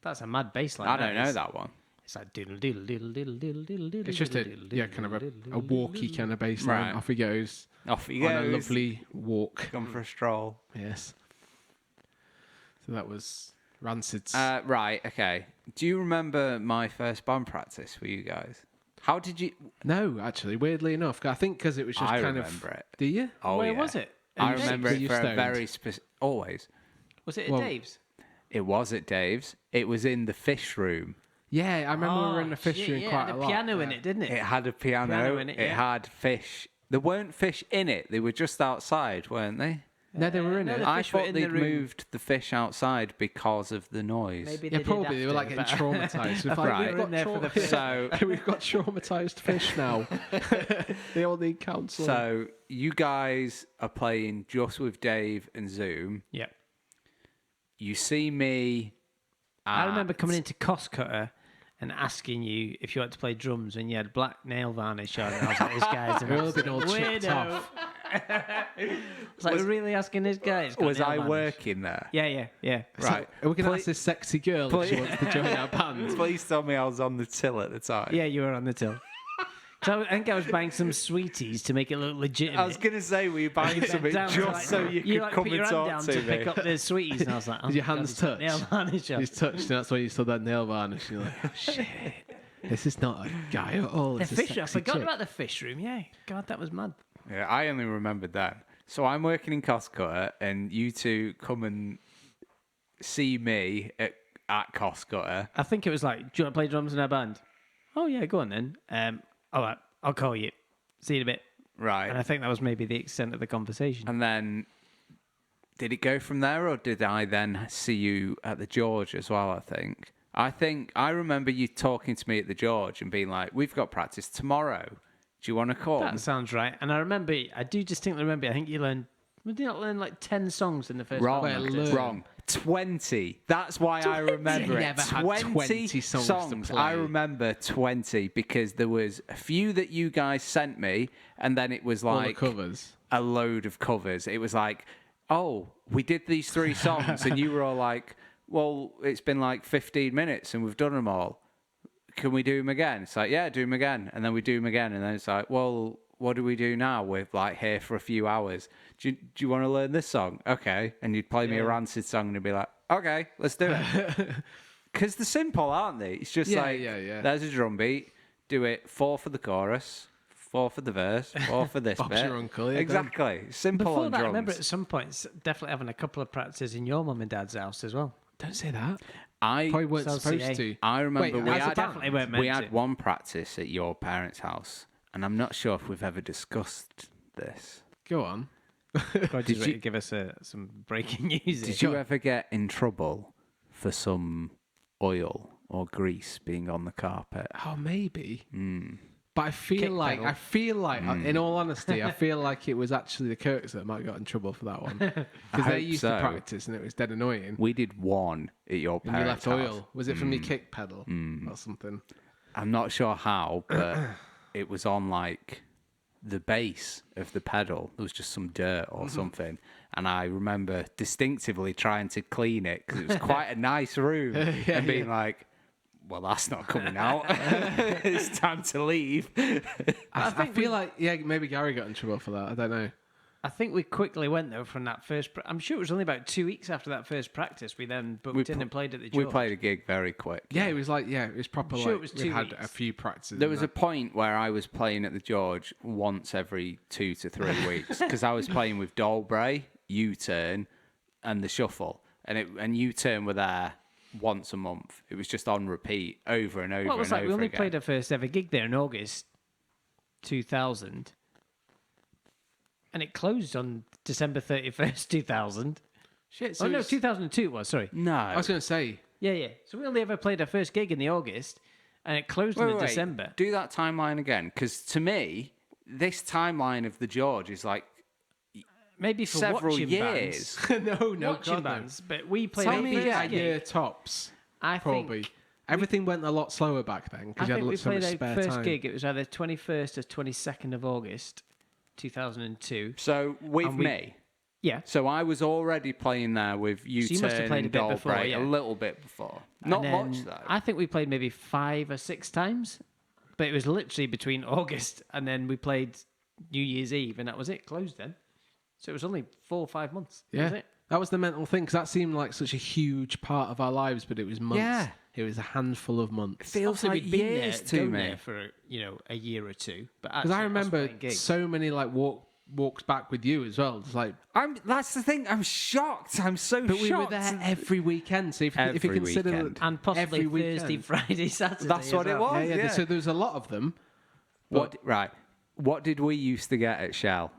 That's a mad bass line. I don't know is. that one. It's like diddle diddle diddle diddle diddle diddle diddle. It's just a kind of a walky kind of bass line. Right. Off he goes Off he on a goes. lovely walk. Gone for a stroll. Yes. So that was Rancid's. Right, okay. Do you remember my first band practice for you guys? How did you... No, actually, weirdly enough, I think because it was just I kind remember of. it. Do you? Oh, Where yeah. was it? I At remember Dave's? it Were for you a stoned? very specific... Always. Was it at Well- Dave's? It was at Dave's. It was in the fish room. Yeah, I remember we were in the fish room yeah, quite it had a a lot. piano in it, didn't it? It had a piano. Piano in it, It yeah. had fish. There weren't fish in it. They were just outside, weren't they? No, they were in no, it. the I fish were thought in the they'd room. moved the fish outside because of the noise. Maybe Yeah, they probably did they were like after, getting but- traumatized. We've Right. we've got in there for the fish. So, we've got traumatized fish now. They all need counselling. so you guys are playing just with Dave and Zoom. Yeah. You see me. I remember coming into Cost Cutter and asking you if you had to play drums and you had black nail varnish on. And I was like, this guy's an We've all been all absolute chipped weirdo. off. It's like, we're really asking this guy. He's got Was nail I varnish. working there? Yeah. Right. Are we going to Please- ask this sexy girl if she wants to join our band? Please tell me I was on the till at the time. Yeah, you were on the till. So I think I was buying some sweeties to make it look legitimate. I was going to say, were you buying Bent something down to, just like, so you could come put your and hand talk down to me? pick up the sweeties, and I was like, oh, Did your God, hands he's got touch? nail varnish on. He's touched, and that's why you saw that nail varnish. You're like, oh, shit. This is not a guy at all. The It's a fish. I sexy forgot chick. about the fish room. Yeah, God, that was mad. Yeah, I only remembered that. So I'm working in Costcutter, and you two come and see me at Costcutter. I think it was like, do you want to play drums in our band? Oh yeah, go on then. All right, I'll call you. See you in a bit. Right. And I think that was maybe the extent of the conversation. And then, did it go from there, or did I then see you at the George as well? I think I remember you talking to me at the George and being like, "We've got practice tomorrow. Do you want to come?" That sounds right. And I do distinctly remember. I think you learned. Did you not learn like 10 songs in the first? Wrong. practice? Wrong. 20. That's why I remember You it. never had 20 songs to I play. remember 20 because there was a few that you guys sent me, and then it was All the like covers. a load of covers. It was like, oh, we did these 3 songs, and you were all like, well, it's been like 15 minutes and we've done them all. Can we do them again? It's like, yeah, do them again. And then we do them again. And then it's like, well, what do we do now? We're like here for a few hours. Do you want to learn this song? Okay. And you'd play me a Rancid song and it'd be like, okay, let's do it. Because they're simple, aren't they? It's just Yeah. there's a drum beat. Do it 4 for the chorus, 4 for the verse, 4 for this Bob's bit. your uncle, yeah, Exactly. Simple Before on that, I drums. remember at some point definitely having a couple of practices in your mum and dad's house as well. Don't say that. I Probably weren't Sounds supposed CA. to. I remember Wait, we as a had band? Definitely weren't meant we had to. one practice at your parents' house, and I'm not sure if we've ever discussed this. Go on. God, Did did you- you give us some breaking news? Did you ever get in trouble for some oil or grease being on the carpet? Oh, maybe. Mm. But I feel Kick like, pedal. in all honesty, I feel like it was actually the Kirks that might have got in trouble for that one. Because hope they used so. to practice and it was dead annoying. We did one at your And you parents' left house. oil. Was it from your kick pedal or something? I'm not sure how, but it was on like the base of the pedal. There was just some dirt or something. And I remember distinctively trying to clean it because it was quite a nice room and being like, well, that's not coming out. It's time to leave. I feel like, maybe Gary got in trouble for that. I don't know. I think we quickly went though from that first. I'm sure it was only about 2 weeks after that first practice we then booked in and played at the We George. played a gig very quick. Yeah, it was like, it was proper. Sure, Like, it was we 2 had weeks. a few practices. There and was a that. point where I was playing at the George once every 2 to 3 weeks because I was playing with Dolbray, U-Turn, and the Shuffle, and U-Turn were there once a month. It was just on repeat over and over Well, it was and like over we only again. played our first ever gig there in August 2000, and it closed on December 31st, 2000. Shit. So Oh no, it's- 2002 it was. Sorry. No. I was going to say, Yeah. So we only ever played our first gig in the August, and it closed in the Wait, December. do that timeline again, because to me, this timeline of the George is like Maybe for several watching years. bands. no, Watching God, no. bands, but we played Tell our me first again. A gig. year tops, I probably. think Everything went a lot slower back then I because you had think we so much played our spare first time. gig. It was either 21st or 22nd of August, 2002. So with And we- me, Yeah. so I was already playing there with you must have U-Turn played a and bit before, Dolbray yeah. a little bit before. Not And much then though. I think we played maybe 5 or 6 times, but it was literally between August and then we played New Year's Eve, and that was it. Closed then. So it was only 4 or 5 months. That was Yeah, it. that was the mental thing because that seemed like such a huge part of our lives, but it was months. Yeah. It was a handful of months. Feels Obviously, like we'd been years there, to gone me. there for a year or two. But Because I actually us remember playing gigs. so many like walks back with you as well. It's like, That's the thing. I'm shocked. I'm so but we shocked. were there every weekend. So if you Every consider weekend. and possibly every Thursday, weekend. Friday, Saturday. That's what as it well. was. yeah. Yeah. So there was a lot of them, What? Right. What did we used to get at Shell?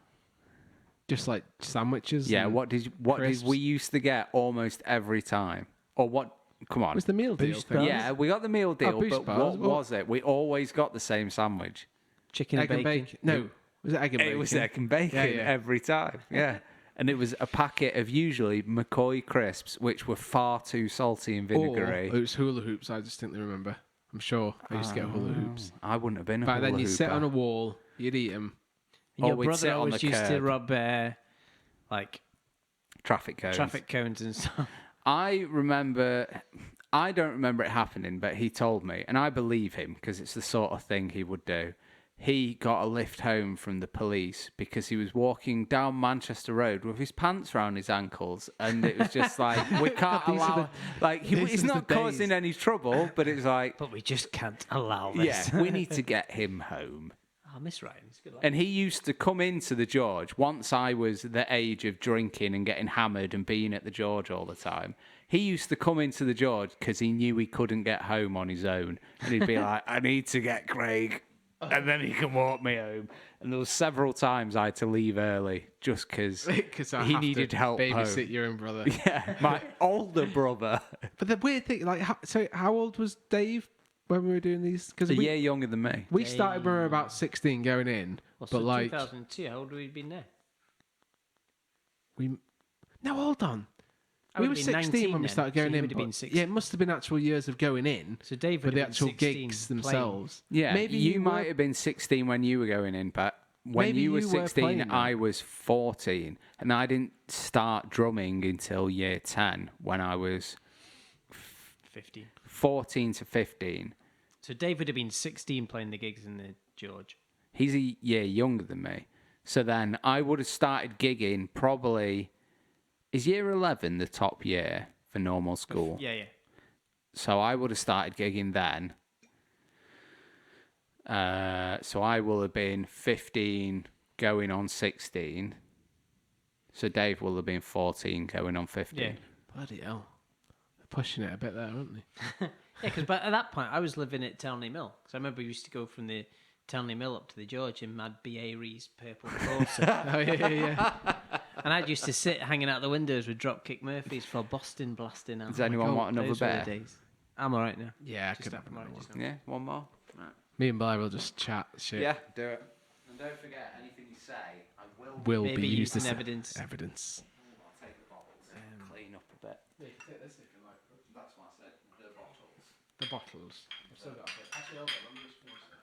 just like sandwiches. Yeah. and What did crisps. we used to get almost every time? Or what? Come on. It was the meal deal Boost thing. Bars? Yeah, we got the meal deal, Boost but Bars, what what- was it? We always got the same sandwich. Chicken Egg and bacon. No, was it egg and bacon? It was egg and bacon Yeah, yeah. every time. Yeah. And it was a packet of usually McCoy crisps, which were far too salty and Or vinegary. it was hula hoops. I distinctly remember. I'm sure I used to get hula hoops. I wouldn't have been a But then hula you sit hooper. on a wall, you'd eat them. And your we'd sit brother on always the used to curb. rob like Traffic cones. traffic cones and stuff. I don't remember it happening, but he told me, and I believe him because it's the sort of thing he would do. He got a lift home from the police because he was walking down Manchester Road with his pants round his ankles, and it was just like, we can't These are allow. these He's are not the causing days. any trouble, but it's like, But we just can't allow this. yeah, we need to get him home. I miss Ryan. He's a good lad. And he used to come into the George once I was the age of drinking and getting hammered and being at the George all the time. He used to come into the George because he knew he couldn't get home on his own. And he'd be like, I need to get Craig. And then he can walk me home. And there was several times I had to leave early just because he needed help babysit home. your own brother. Yeah, my older brother. But the weird thing, like, how old was Dave when we were doing these? Because A year younger than me. we started when we were about 16 going in. Well, but so like 2002, how old would we have been there? no, hold on. I We would were have been 16 when 19 we then, started so going you in. would have been but- 16. Yeah, it must have been actual years of going in. So Dave For would the have been actual 16 gigs playing. themselves. Yeah, maybe you were- might have been 16 when you were going in, but when Maybe you were you were 16, playing then. I was 14. And I didn't start drumming until year 10 when I was 15. 14 to 15. So Dave would have been 16 playing the gigs in the George. He's a year younger than me. So then I would have started gigging probably... Is year 11 the top year for normal school? Yeah, yeah. So I would have started gigging then. So I will have been 15 going on 16. So Dave will have been 14 going on 15. Yeah. Bloody hell. They're pushing it a bit there, aren't they? Yeah, because at that point I was living at Townley Mill. Because I remember we used to go from the Townley Mill up to the George in Mad B.A.'s purple Corsa. Oh, yeah. And I used to sit hanging out the windows with Dropkick Murphys for Boston blasting out. Does anyone God, want another Those were the bear? days. I'm all right now. Yeah, I Just could have have them another right one. just now. Yeah, one more. Right. Me and Blair will just chat shit. Yeah, do it. And don't forget, anything you say, I will Will Maybe be used used as in evidence. evidence. I'll take the bottles and clean up a bit. That's what I said, the bottles. The bottles. I've still got a bit. Actually, hold on, let me just finish that.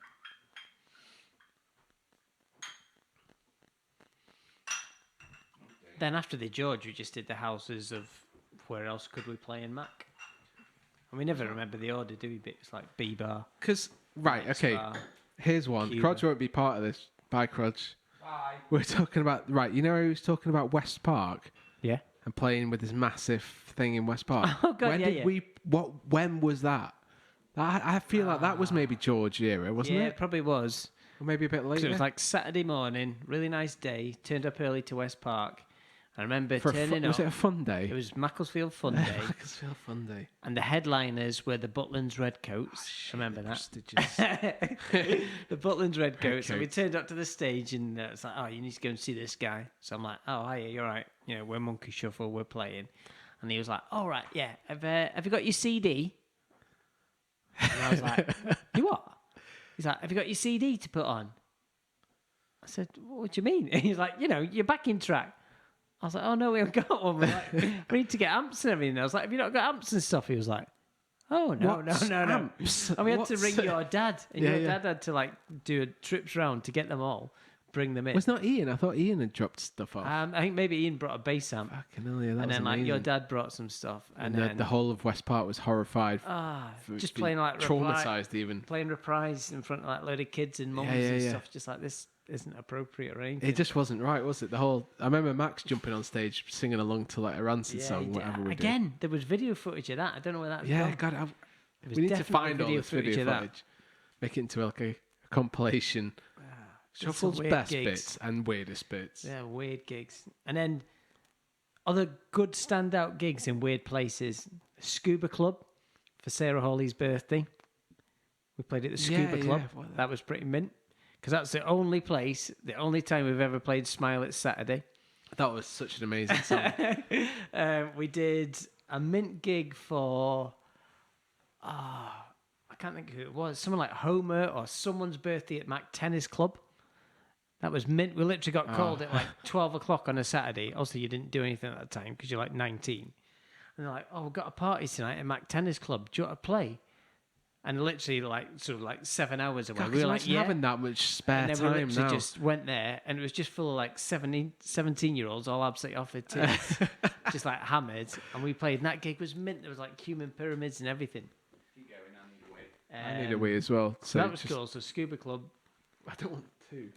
Then after the George, we just did the houses of where else could we play in Mac? And we never remember the order, do we? But it's like B bar. Because, right, okay, Bar. here's one. Cuba. Crodger won't be part of this. Bye, Crodge. Bye. We're talking about, right, you know he was talking about West Park Yeah. and playing with this massive thing in West Park? Oh, God, when yeah, did yeah. when was that? I feel like that was maybe George era, wasn't Yeah, it? it probably was. Or maybe a bit 'Cause later. it was like Saturday morning, really nice day. Turned up early to West Park. I remember For a turning was up. it a fun day? It was Macclesfield Fun Day. Macclesfield Fun Day. And the headliners were the Butlands Redcoats. Remember that? Prestigious. The Butlands Redcoats. And we Redcoats. turned up to the stage and it's like, oh, you need to go and see this guy. So I'm like, oh, hiya, you're right. You know, we're Monkey Shuffle, we're playing. And he was like, all right, yeah. Have you got your CD? And I was like, you what? He's like, have you got your CD to put on? I said, what do you mean? And he's like, you know, your backing track. I was like, oh no, we haven't got one. We're like, we need to get amps and everything. I was like, have you not got amps and stuff? He was like, oh no, What's no. amps? And we had to What's- ring your dad, and Yeah, your yeah. dad had to like do trips round to get them all, bring them in. Was not Ian? I thought Ian had dropped stuff off. I think maybe Ian brought a bass amp, Fucking hell, yeah, that and was then like your amazing. dad brought some stuff, and, And then the whole of West Park was horrified. just being playing like traumatized even. playing reprise in front of like a load of kids and mums Yeah, and yeah. stuff. Just like this isn't appropriate or anything. It just wasn't right, was it? The whole. I remember Max jumping on stage singing along to like a Rancid he song, did. whatever we did. Again, there was video footage of that. I don't know where that's Yeah, gone. God, was we need to definitely find all video this footage video of that. footage, make it into like a compilation. some Shuffle's weird best gigs. bits and weirdest bits. Yeah, weird gigs. And then other good standout gigs in weird places. Scuba Club for Sarah Hawley's birthday. We played at the Scuba Yeah, Club. yeah, what- That was pretty mint. Because that's the only place, the only time we've ever played Smile It's Saturday. That was such an amazing song. We did a mint gig for, I can't think who it was. Someone like Homer or someone's birthday at Mac Tennis Club. That was mint. We literally got called at like 12 o'clock on a Saturday. Also, you didn't do anything at that time because you're like 19. And they're like, oh, we've got a party tonight at Mac Tennis Club. Do you want to play? And literally, like, sort of like 7 hours away. God, We were like, imagine yeah. having that much spare And then we time literally now. just went there, and it was just full of like 17-year-olds, all absolutely off their tits, just like hammered. And we played, and that gig was mint. There was like human pyramids and everything. I need a wee as well. So that was cool. So Scuba Club, I don't want to.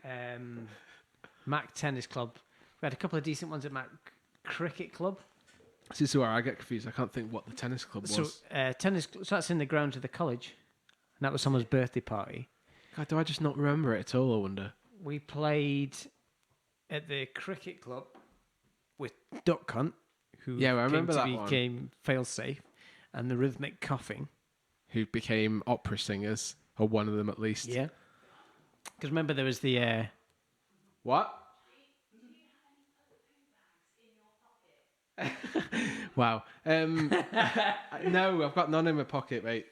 Mac Tennis Club. We had a couple of decent ones at Mac Cricket Club. This is where I get confused. I can't think what the tennis club was. So that's in the grounds of the college, and that was someone's birthday party. God, do I just not remember it at all? I wonder. We played at the cricket club with Duck Hunt, who Yeah, I remember that one. became Failsafe, and the Rhythmic Coughing. Who became opera singers, or one of them at least. Yeah, because remember there was the What? Wow. No, I've got none in my pocket, mate.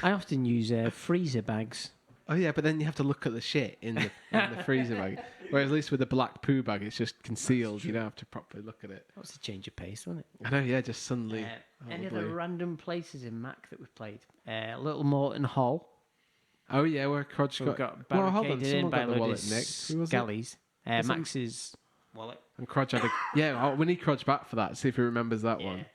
I often use freezer bags. Oh yeah, but then you have to look at the shit in the freezer bag. Whereas at least with the black poo bag, it's just concealed. You don't have to properly look at it. That was a change of pace, wasn't it? I know, yeah, just suddenly. Any blue. other random places in Mac that we've played? Little Morton Hall. Oh yeah, where Crodge We've got. got Well, hold on, barricaded in someone by got the a load wallet of nicked. Who was it? scallies. Max's wallet. And Crodge had a. Yeah, we need Crodge back for that. See if he remembers that one.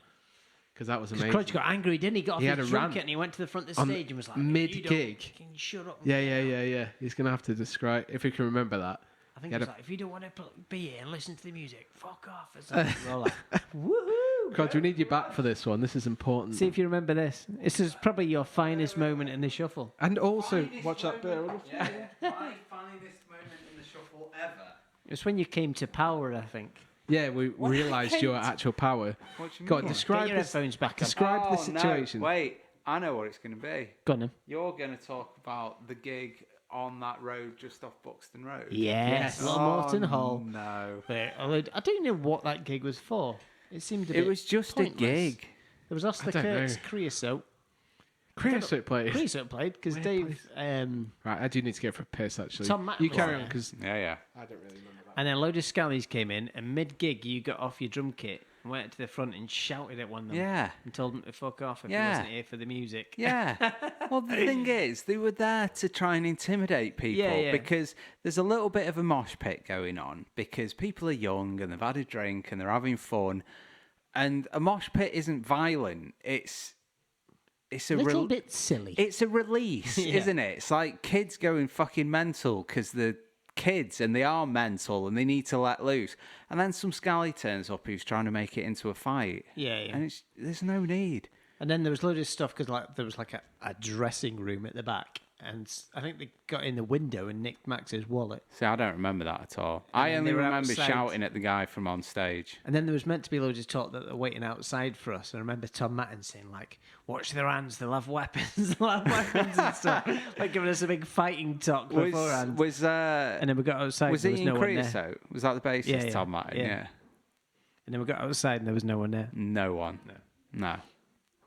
Because that was amazing. Crodge got angry, didn't he? Got off He had his a drum rant kit and he went to the front of the on stage and was like, mid-gig. "You don't fucking shut up." Yeah. He's gonna have to describe if he can remember that. I think He he had was a- like, "If you don't want to be here and listen to the music, fuck off." Or something. We're all like, "Woohoo!" Crodge, we need you back for this one. This is important. See if you remember this. This is probably your finest moment in the shuffle. And also, watch that Blair. My finest moment in the shuffle ever. It was when you came to power, I think. Yeah, we realised your actual power. What do you Go on, mean? describe Get your this. headphones back on. Describe the situation. No, wait, I know what it's going to be. Go on then. You're going to talk about the gig on that road just off Buxton Road. Yes, Little Morton Hall. No. I don't know what that gig was for. It seemed a bit It was just pointless. a gig. There was Oscar don't know. Kurt's Creosote. Creosote played. Creosote played because Where Dave, Right, I do need to go for a piss actually. Tom Matten You was carry there. on because Yeah. I don't really remember that. and then a load of scallies came in, and mid-gig you got off your drum kit and went to the front and shouted at one of them Yeah. and told them to fuck off if he Yeah. wasn't here for the music. Yeah. Well, the thing is, they were there to try and intimidate people Yeah. because there's a little bit of a mosh pit going on because people are young and they've had a drink and they're having fun. And a mosh pit isn't violent. It's a A little bit silly. It's a release, Yeah. isn't it? It's like kids going fucking mental because they're kids and they are mental and they need to let loose. And then some scally turns up who's trying to make it into a fight. Yeah. And there's no need. And then there was loads of stuff because there was like a dressing room at the back, and I think they got in the window and nicked Max's wallet. See, I don't remember that at all. I then only they were remember outside. shouting at the guy from on stage. And then there was meant to be loads of talk that they're waiting outside for us. And I remember Tom Matten saying, like, watch their hands, they'll have weapons, they'll have weapons and stuff. Like giving us a big fighting talk beforehand. And then we got outside, was there was Ian no one there. Creosote? Was that the bassist, Yeah, yeah, Tom Martin? yeah. Yeah. And then we got outside and there was no one there. No one. No.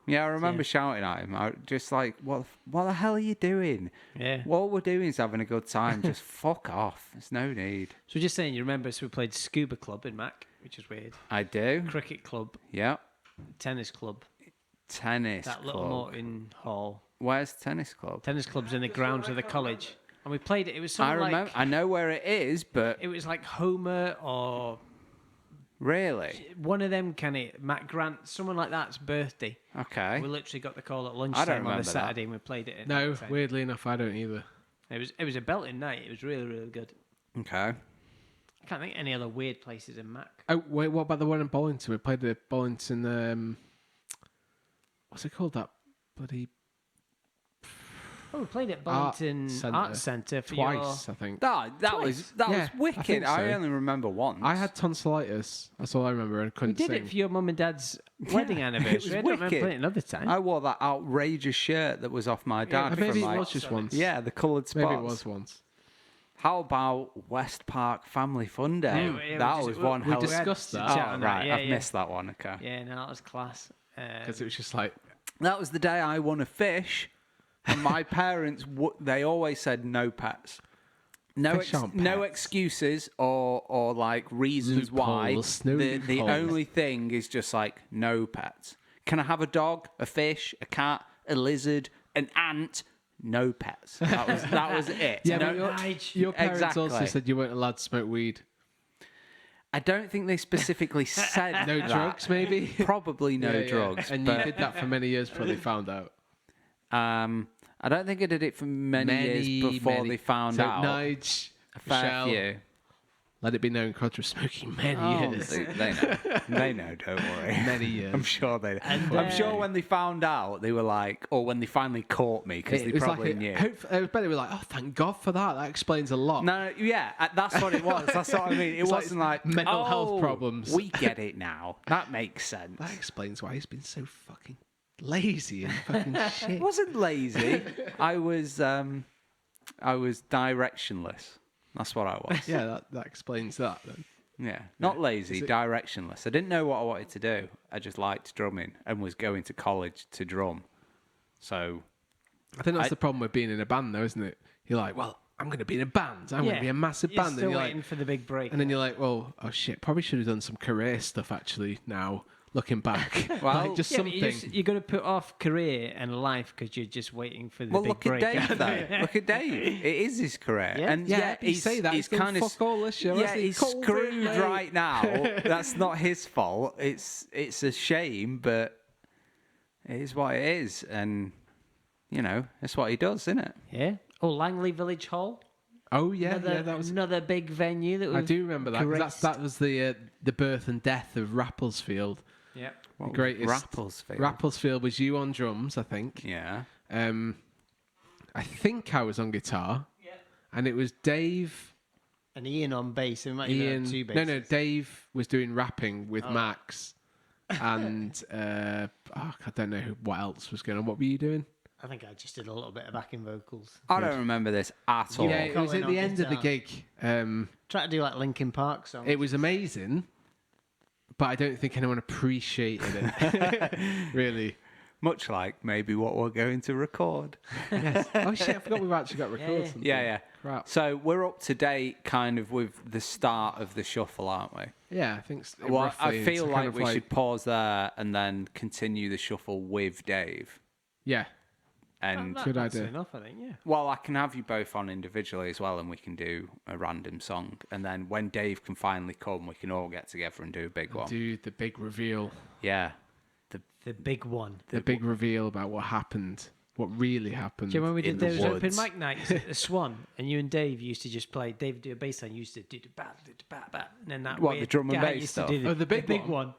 Yeah, I remember shouting at him. I just like, what the hell are you doing? Yeah. What we're doing is having a good time. Just fuck off. There's no need. So just saying, you remember, so we played Scuba Club in Mac, which is weird. I do. Cricket Club, Yeah. Tennis Club, Tennis that club. Little Morton Hall. Where's tennis club? Tennis Club's in the grounds of the college. And we played it. It was I something remember. like... I know where it is, but It was like Homer or really, one of them kind of Matt Grant, someone like that's birthday. okay. We literally got the call at I don't lunchtime on remember the that. Saturday and we played it. At No, night time. weirdly enough, I don't either. It was a belting night. It was really, really good. Okay. I can't think of any other weird places in Mac. Oh wait, what about the one in Bollington? We played the Bollington. What's it called? That bloody Oh, we played at Art Bollington Centre. Art Centre for twice, I think. That was Twice? Yeah, was I wicked. think I, so. only remember once. I had tonsillitis. That's all I remember, and I We couldn't did sing. it for your mum and dad's wedding it anniversary. was I don't remember wicked. playing it another time. I wore that outrageous shirt that was off my dad. Maybe from it like, was just once. Yeah, the coloured spots. Maybe it was once. How about West Park Family Fun Day? Yeah, that we was just- one we hell of discussed had that. to chat Oh, on right. Yeah, I've yeah. missed that one. Okay. Yeah, no, that was class. Because it was just like That was the day I won a fish, and my parents they always said no pets. No, Fish aren't no pets. excuses or like reasons why. Loopholes, no the loopholes. only thing is just like no pets. Can I have a dog, a fish, a cat, a lizard, an ant? No pets. That was it. Yeah, no, but your parents also Exactly. said you weren't allowed to smoke weed. I don't think they specifically said No that. drugs, maybe? Probably no Yeah, yeah. drugs. And but, you did that for many years before they found out. I don't think I did it for many years before they found so, out. Nige, A fair Michelle, few. let it be known Crodger was smoking many Oh, years. they know. They know, don't worry. Many years. I'm sure they know. And, I'm sure when they found out, they were like, or when they finally caught me, because they It was probably like knew. I bet they were like, oh, thank God for that. That explains a lot. No, yeah, that's what it was. That's what I mean. It It's like wasn't like mental health problems. We get it now. That makes sense. That explains why he's been so fucking lazy and fucking I shit. wasn't lazy. I was directionless. That's what I was. Yeah, that explains that then. Yeah, not lazy, Is it- directionless. I didn't know what I wanted to do. I just liked drumming and was going to college to drum. So, I think that's the problem with being in a band, though, isn't it? You're like, well, I'm going to be in a band. I'm going to be a massive You're band. still And you're waiting like, for the big break. and then you're like, well, oh shit, probably should have done some career stuff actually. Now looking back, Well, like just yeah, but something. you're going to put off career and life because you're just waiting for the well, big look break. at Dave though. Look at Dave. It is his career. Yeah. And Yeah, you say that. He's kind of fuck all this show. Yeah, hasn't he? he's Cold screwed mate. right now. That's not his fault. It's a shame, but it is what it is, and you know, that's what he does, isn't it? Yeah. Oh, Langley Village Hall. Oh yeah, another, yeah, that was. another big venue that I we've do remember that. 'Cause graced. that was the birth and death of Rapplesfield. Yeah. The greatest. Rapplesfield. Rapplesfield was you on drums, I think. Yeah. I think I was on guitar, and it was Dave. And Ian on bass. We might even have two No, basses. no, Dave was doing rapping with Max, and I don't know what else was going on. What were you doing? I think I just did a little bit of backing vocals. I don't remember this at all. Yeah, it was Colin at the on end of the guitar. gig. Try to do like Linkin Park songs. It was amazing, but I don't think anyone appreciated it. Really. Much like maybe what we're going to record. Yes. Oh shit! I forgot we've actually got record something. Yeah. Crap. So we're up to date kind of with the start of the shuffle, aren't we? Yeah, I think. Well, roughly, I it's feel kind like of we should pause there and then continue the shuffle with Dave. Yeah. And Good that's idea. enough, I think, yeah. well, I can have you both on individually as well, and we can do a random song. And then when Dave can finally come, we can all get together and do a big one. Do the big reveal. Yeah. The big one. The big reveal about what happened. What really happened. Do you remember we in did the those open woods. mic nights at the Swan, and you and Dave used to just play. Dave would do a bass line, you used to do the bat, and then that What, the weird drum and guy bass used stuff? to do Oh, the big one.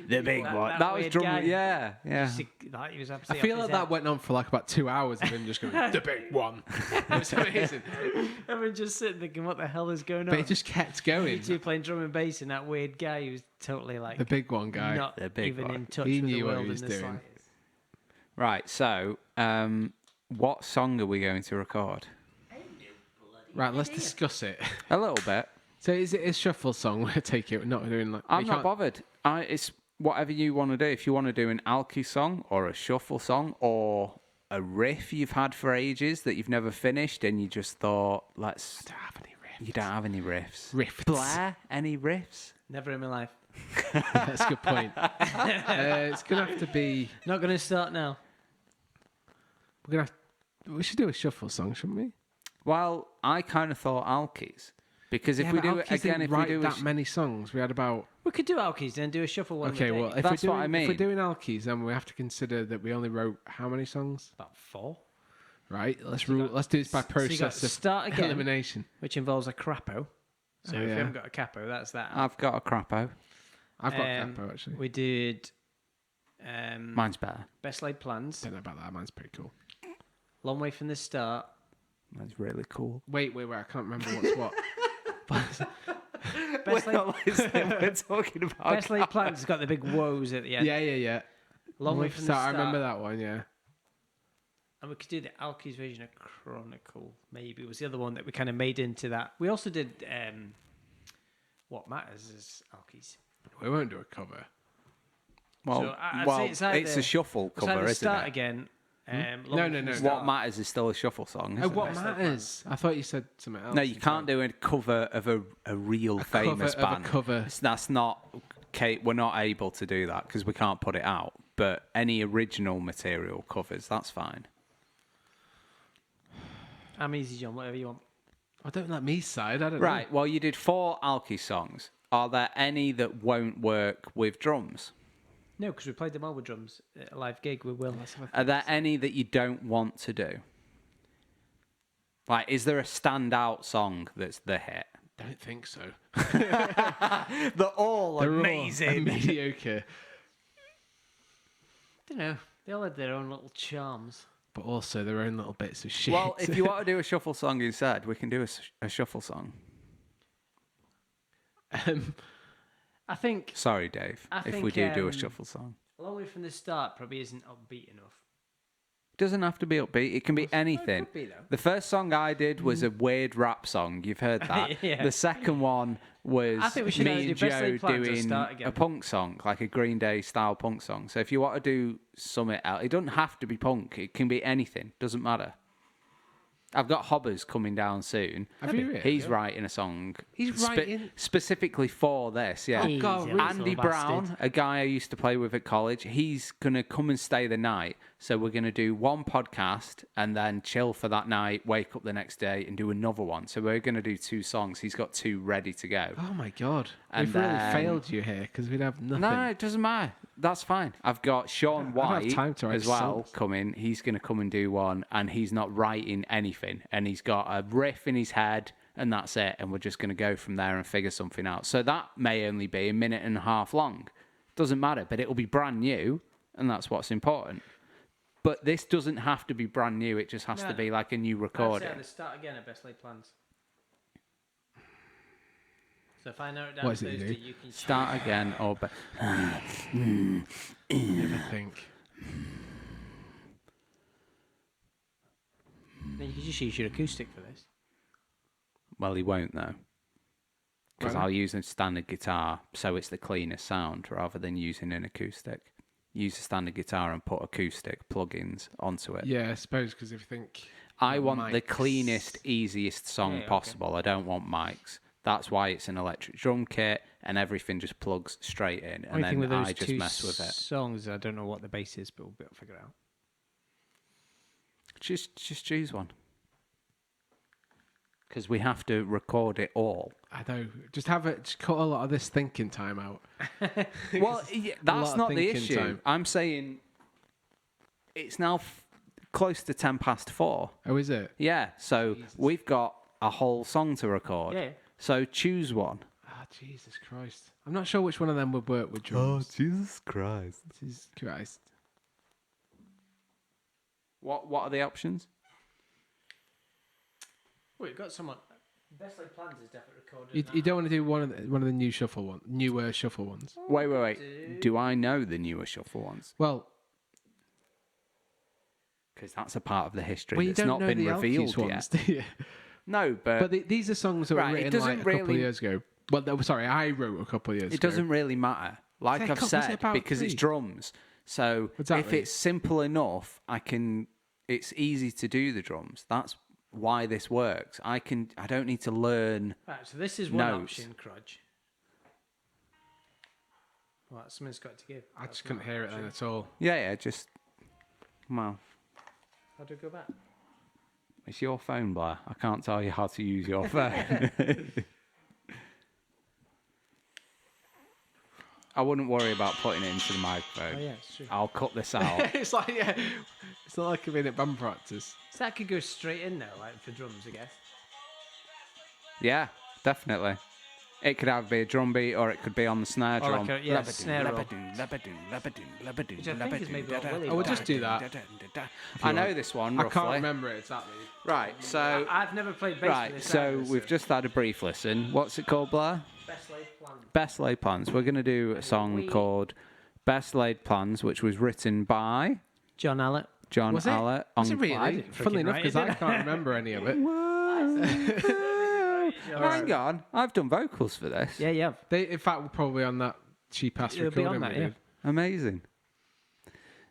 The big That- one. that That was weird drum. guy. Yeah. Used to- like, he was I absolutely feel off like his that went on for like about 2 hours of him just going, the big one. It was amazing. head. Everyone just sitting thinking, what the hell is going on? But it just kept going. You two playing drum and bass, and that weird guy who was totally like The big one guy. not The big even one. in touch He with the knew what he world was in the doing. slightest. Right. So, what song are we going to record? Right, let's discuss it. A little bit. So is it a shuffle song? We'll take it. We're not doing like. I'm we not can't- bothered. It's whatever you want to do. If you want to do an Alki song or a shuffle song or a riff you've had for ages that you've never finished and you just thought, let's. I don't have any riffs. You don't have any riffs. Riffs. Blair, any riffs? Never in my life. That's a good point. It's gonna have to be. Not going to start now. We should do a shuffle song, shouldn't we? Well, I kind of thought Alkies. Because if we do it again, if we write do that many songs, we had about. We could do Alkies then do a shuffle one. Okay, of the well, day. if That's we're what doing, I mean. If we're doing Alkies, then we have to consider that we only wrote how many songs? about 4, Right. Let's do this by you got process of start again. elimination. which involves a crapo. So Oh, if you yeah. haven't got a capo, that's that. I've got a crapo. I've got capo actually. We did Mine's better. Best Laid Plans, Don't know about that. Mine's pretty cool. Long Way from the Start, That's really cool. Wait. I can't remember what's what. Best Laid, We're talking about. Best Laid Plans has got the big woes at the end. Yeah. Long Way from the Start. I remember that one. Yeah. And we could do the Alkies version of Chronicle, maybe. It was the other one that we kind of made into that. We also did What Matters is Alkies. We won't do a cover. Well, So I'd say it's either- a shuffle So cover, either isn't Start it? Again. No. Long Way from the What Start. What matters is still a shuffle song. Oh, Isn't what it? matters? I thought you said something else. No, you can't do a cover of a real famous cover of a band. cover. That's not. Kate, we're not able to do that because we can't put it out. but any original material covers, that's fine. I'm easy, John. Whatever you want. I don't let me side. I don't know. Right, well, you did 4 Alki songs. Are there any that won't work with drums? No, because we played them all with drums at a live gig with Will. Are there any that you don't want to do? Like, is there a standout song that's the hit? Don't think so. They're all They're amazing. all mediocre. I don't know. They all had their own little charms. But also their own little bits of shit. Well, if you want to do a shuffle song instead, we can do a shuffle song. I think Sorry, Dave, I if think, we do a shuffle song. Long Way from the Start probably isn't upbeat enough. It doesn't have to be upbeat. It can be anything. It could be, though. The first song I did was a weird rap song. You've heard that. Yeah. The second one was I think we should me and do Best Joe Laid Plans and doing start again. a punk song, like a Green Day style punk song. So if you want to do something else, it doesn't have to be punk. It can be anything. Doesn't matter. I've got Hobbers coming down soon. Have you really? He's writing a song. He's writing? Specifically for this, yeah. Oh, God, really? Andy Little Brown, bastard. a guy I used to play with at college, he's going to come and stay the night. So we're going to do one podcast and then chill for that night, wake up the next day and do another one. So we're going to do 2 songs. He's got 2 ready to go. Oh my god. And We've really then- failed you here because we'd have nothing. No, it doesn't matter. That's fine. I've got Sean I don't have White time to write as well songs. coming. He's going to come and do one, and he's not writing anything. And he's got a riff in his head, and that's it. And we're just going to go from there and figure something out. So that may only be a minute and a half long. Doesn't matter, but it'll be brand new, and that's what's important. But this doesn't have to be brand new. It just has to No. be like a new I'd recording. say at the start again at Best Laid Plans. So if I narrow it down What is to it you those do? two, you can Start again or... Never think. Then you can just use your acoustic for this. Well, he won't, though. Because Why not? I'll use a standard guitar, so it's the cleanest sound, rather than using an acoustic. Use a standard guitar and put acoustic plugins onto it. Yeah, I suppose because if you think I want the mics- cleanest, easiest song Yeah, okay. possible. I don't want mics. That's why it's an electric drum kit, and everything just plugs straight in, and Only thing then with those I just two mess with it. songs, I don't know what the bass is, but we'll be able to figure it out. Just choose one. Because we have to record it all. I know. Just cut a lot of this thinking time out. Well, that's of not the thinking issue. time. I'm saying it's now close to 4:10. Oh, is it? Yeah, so we've got a whole song to record. Yeah. So choose one. Ah, Jesus Christ. I'm not sure which one of them would work with drums. Jesus Christ. Jesus Christ. What are the options? Well, you've got someone. Best Laid Plans is definitely recorded. You don't want to do one of the newer shuffle ones. Wait. Do I know the newer shuffle ones? Well, Because that's a part of the history you that's don't not know been the revealed Alkies ones, yet. do you? No, but These are songs that Right, were it written doesn't like a couple of really- years ago. Well, sorry, I wrote a couple of years it ago. doesn't really matter. Like Yeah, I've was it said, about because it's 3? drums. So if Exactly. it's simple enough, it's easy to do the drums. That's why this works. I don't need to learn. Right, so this is one Notes. option, Crodge. Well, something's got to give. I That's just couldn't one hear it option. then at all. Yeah, just, well, How do I go back? it's your phone, Blair. I can't tell you how to use your phone. I wouldn't worry about putting it into the microphone. Oh, yeah, it's true. I'll cut this out. It's like, yeah, it's not like I've been at band practice. So that could go straight in though, like for drums, I guess. Yeah, definitely. It could either be a drum beat or it could be on the snare Or drum. like a- yeah, snare roll. Which Which I think is maybe what Willie I would got. just do that. I know this one I roughly. can't remember it exactly. Right, so I've never played bass for right, this so either, we've just had a brief listen. What's it called, Blair? Best Laid Plans. Best Laid Plans. We're going to do a song called Best Laid Plans, which was written by John Allott. John Was it? Allott. Was it I really? didn't Funnily freaking enough, write because it, I did I? can't remember any of it. Hang on, I've done vocals for this. Yeah, yeah. They, in fact, were probably on that cheap ass It'll be recording on that, we yeah. did. Amazing.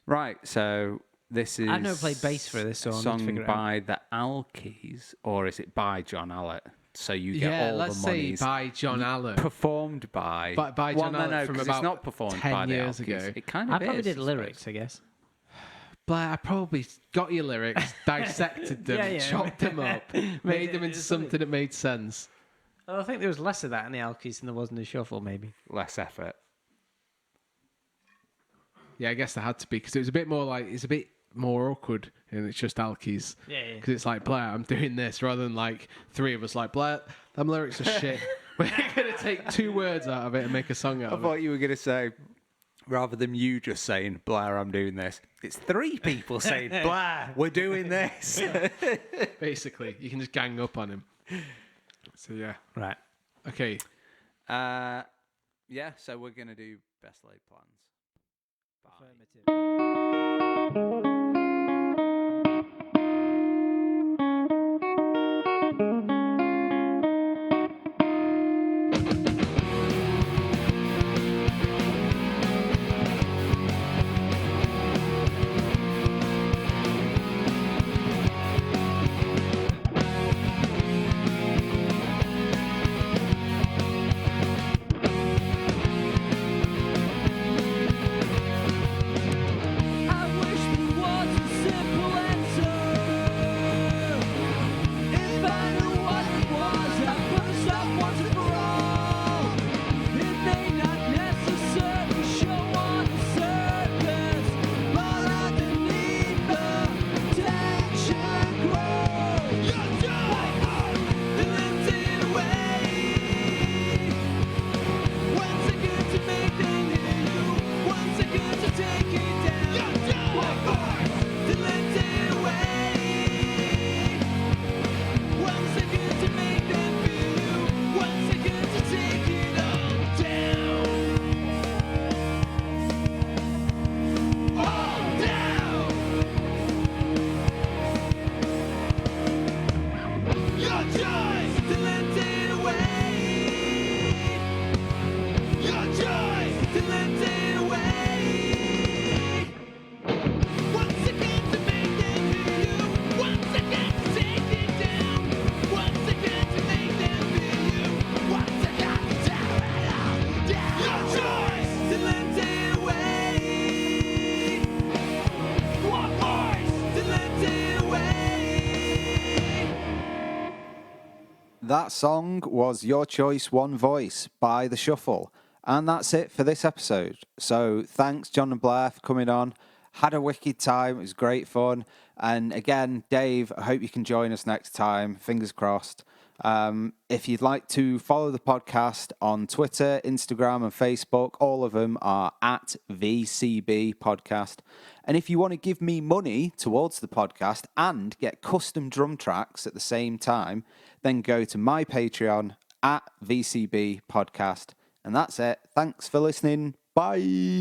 Right, so this is I've never played bass for this, so I'll need to song figure it out. by the Alkies, or is it by John Allott? so you get all let's the monies. say by John Allen. Performed by... By John Allen no, from 'cause about it's not performed 10 by the years Alkies. ago. It kind of I probably is, did suppose. lyrics, I guess. Blair, I probably got your lyrics, dissected them, Yeah. chopped them up, made them into something that made sense. Well, I think there was less of that in the Alkies than there was in the Shuffle, maybe. Less effort. Yeah, I guess there had to be because it was a bit more like it's a bit more awkward and it's just Alkies. Yeah. Because it's like Blair, I'm doing this rather than like three of us like Blair. Them lyrics are shit. We're gonna take 2 words out of it and make a song out I of it. thought you were going to say, rather than you just saying, Blair, I'm doing this, it's 3 people saying, Blair, we're doing this. Basically, you can just gang up on him. So yeah. Right. Okay. Yeah, so we're going to do Best Laid Plans. That song was Your Choice, One Voice by The Shuffle. And that's it for this episode. So thanks, Jon and Blair, for coming on. Had a wicked time. It was great fun. And again, Dave, I hope you can join us next time. Fingers crossed. If you'd like to follow the podcast on Twitter, Instagram, and Facebook, all of them are at VCB Podcast. And if you want to give me money towards the podcast and get custom drum tracks at the same time, then go to my Patreon at VCB Podcast. And that's it. Thanks for listening. Bye.